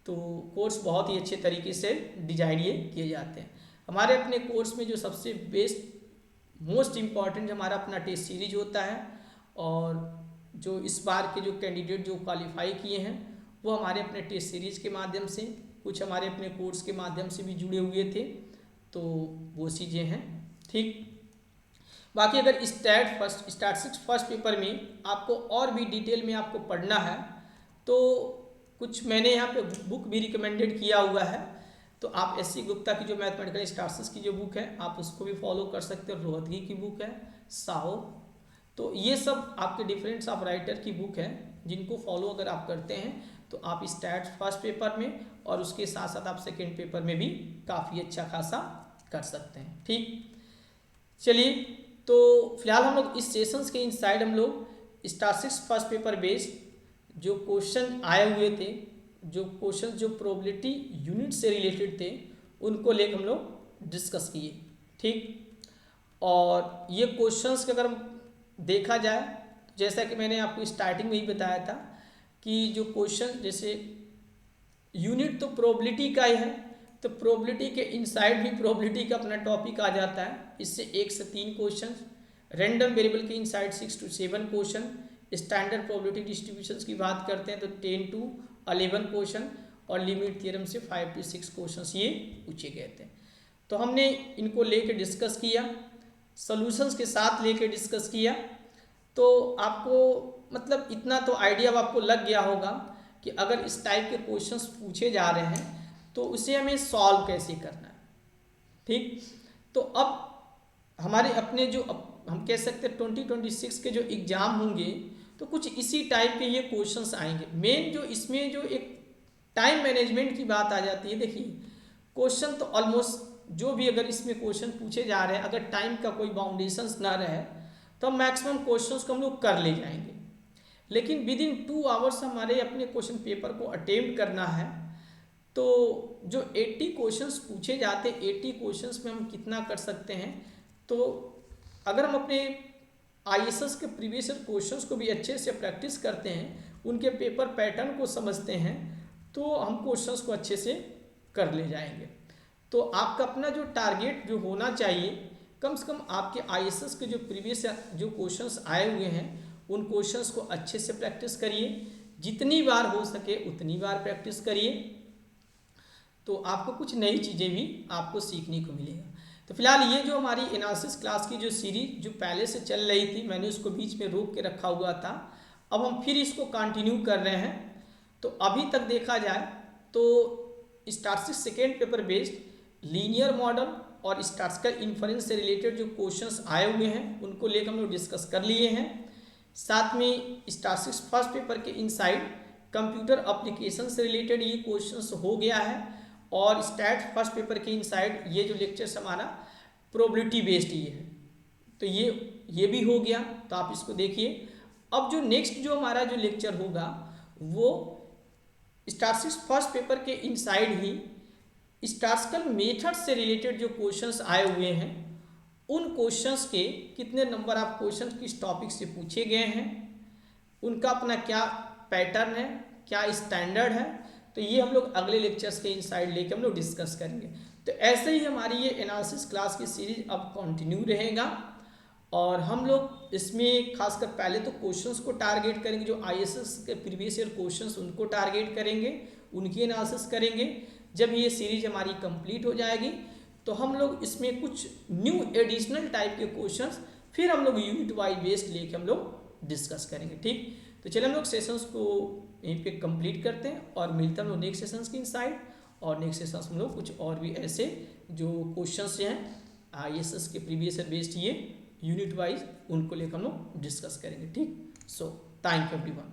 तो कोर्स बहुत ही अच्छे तरीके से डिजाइन ये किए जाते हैं। हमारे अपने कोर्स में जो सबसे बेस्ट मोस्ट इम्पॉर्टेंट हमारा अपना टेस्ट सीरीज होता है, और जो इस बार के जो कैंडिडेट जो क्वालिफाई किए हैं वो हमारे अपने टेस्ट सीरीज के माध्यम से, कुछ हमारे अपने कोर्स के माध्यम से भी जुड़े हुए थे, तो वो चीज़ें हैं। ठीक, बाकी अगर स्टैटिस्टिक्स फर्स्ट पेपर में आपको और भी डिटेल में आपको पढ़ना है तो कुछ मैंने यहाँ पे बुक भी रिकमेंडेड किया हुआ है, तो आप एस सी गुप्ता की जो मैथमेटिकल स्टैटिस्टिक्स की जो बुक है आप उसको भी फॉलो कर सकते हो। रोहतगी की बुक है, साहो, तो ये सब आपके डिफरेंट्स ऑफ राइटर की बुक है, जिनको फॉलो अगर आप करते हैं तो आप स्टैट्स फर्स्ट पेपर में और उसके साथ साथ आप सेकेंड पेपर में भी काफ़ी अच्छा खासा कर सकते हैं। ठीक, चलिए, तो फिलहाल हम लोग इस सेशंस के इनसाइड हम लोग स्टैटिस्टिक्स फर्स्ट पेपर बेस्ड जो क्वेश्चन आए हुए थे, जो क्वेश्चन जो प्रोबेबिलिटी यूनिट से रिलेटेड थे, उनको लेकर हम लोग डिस्कस किए। ठीक, और ये क्वेश्चंस के अगर देखा जाए, जैसा कि मैंने आपको स्टार्टिंग में ही बताया था कि जो क्वेश्चन जैसे यूनिट तो प्रोबेबिलिटी का ही है, तो प्रोबेबिलिटी के इनसाइड भी प्रोबेबिलिटी का अपना टॉपिक आ जाता है। इससे 1 से 3 क्वेश्चन, रैंडम वेरिएबल के inside 6 to 7 question, standard probability distributions की बात करते हैं तो 10 to 11 क्वेश्चन, और लिमिट थ्योरम से 5 to 6 क्वेश्चन ये पूछे गए थे। तो हमने इनको लेके डिस्कस किया, सॉल्यूशंस के साथ लेके डिस्कस किया, तो आपको मतलब इतना तो आइडिया अब आपको लग गया होगा कि अगर इस टाइप के क्वेश्चंस पूछे जा रहे हैं तो उसे हमें सॉल्व कैसे करना है। ठीक, तो अब हमारे अपने जो हम कह सकते हैं 2026 के जो एग्ज़ाम होंगे तो कुछ इसी टाइप के ये क्वेश्चंस आएंगे। मेन जो इसमें जो एक टाइम मैनेजमेंट की बात आ जाती है, देखिए क्वेश्चन तो ऑलमोस्ट जो भी अगर इसमें क्वेश्चन पूछे जा रहे हैं, अगर टाइम का कोई बाउंडेशंस ना रहे तो हम मैक्सिमम क्वेश्चंस को हम लोग कर ले जाएंगे, लेकिन विद इन 2 आवर्स हमारे अपने क्वेश्चन पेपर को अटेम्प्ट करना है। तो जो 80 क्वेश्चंस पूछे जाते, 80 क्वेश्चंस में हम कितना कर सकते हैं, तो अगर हम अपने आईएसएस के प्रीवियस क्वेश्चंस को भी अच्छे से प्रैक्टिस करते हैं, उनके पेपर पैटर्न को समझते हैं, तो हम क्वेश्चंस को अच्छे से कर ले जाएंगे। तो आपका अपना जो टारगेट जो होना चाहिए, कम से कम आपके आईएसएस के जो प्रीवियस जो क्वेश्चंस आए हुए हैं उन क्वेश्चंस को अच्छे से प्रैक्टिस करिए, जितनी बार हो सके उतनी बार प्रैक्टिस करिए, तो आपको कुछ नई चीज़ें भी आपको सीखने को मिलेगा। तो फिलहाल ये जो हमारी एनालिसिस क्लास की जो सीरीज जो पहले से चल रही थी, मैंने उसको बीच में रोक के रखा हुआ था, अब हम फिर इसको कंटिन्यू कर रहे हैं। तो अभी तक देखा जाए तो statistics second paper based linear model और स्टैटिस्टिकल इन्फरेंस से रिलेटेड जो क्वेश्चंस आए हुए हैं उनको लेकर हम लोग डिस्कस कर लिए हैं। साथ में स्टैटिस्टिक्स फर्स्ट पेपर के इनसाइड कंप्यूटर एप्लीकेशन से रिलेटेड ये क्वेश्चंस हो गया है, और स्टैट फर्स्ट पेपर के इनसाइड ये जो लेक्चर्स हमारा प्रोबेबिलिटी बेस्ड ये है, तो ये भी हो गया, तो आप इसको देखिए। अब जो नेक्स्ट जो हमारा जो लेक्चर होगा वो स्टैटिस्टिक्स फर्स्ट पेपर के इनसाइड ही स्टैटिस्टिकल मेथड से रिलेटेड जो क्वेश्चंस आए हुए हैं उन क्वेश्चंस के कितने नंबर ऑफ क्वेश्चन किस टॉपिक से पूछे गए हैं, उनका अपना क्या पैटर्न है, क्या स्टैंडर्ड है, तो ये हम लोग अगले लेक्चर्स के इनसाइड लेके हम लोग डिस्कस करेंगे। तो ऐसे ही हमारी ये एनालिसिस क्लास की सीरीज अब कंटिन्यू रहेगा और हम लोग इसमें खासकर पहले तो क्वेश्चंस को टारगेट करेंगे, जो आईएएस के प्रीवियस ईयर क्वेश्चंस उनको टारगेट करेंगे, उनकी एनालिसिस करेंगे। जब ये सीरीज हमारी कंप्लीट हो जाएगी तो हम लोग इसमें कुछ न्यू एडिशनल टाइप के क्वेश्चंस फिर हम लोग यूनिट वाइज बेस्ड लेके हम लोग डिस्कस करेंगे। ठीक, तो चलिए हम लोग सेशंस को यहीं पे कंप्लीट करते हैं और मिलते हैं हम लोग नेक्स्ट सेशंस के इनसाइड। और नेक्स्ट सेशंस में लोग कुछ और भी ऐसे जो क्वेश्चंस हैं आईएएस के प्रीवियस ईयर बेस्ड ये यूनिट वाइज उनको लेकर हम लोग डिस्कस करेंगे। ठीक, सो थैंक यू एवरीवन।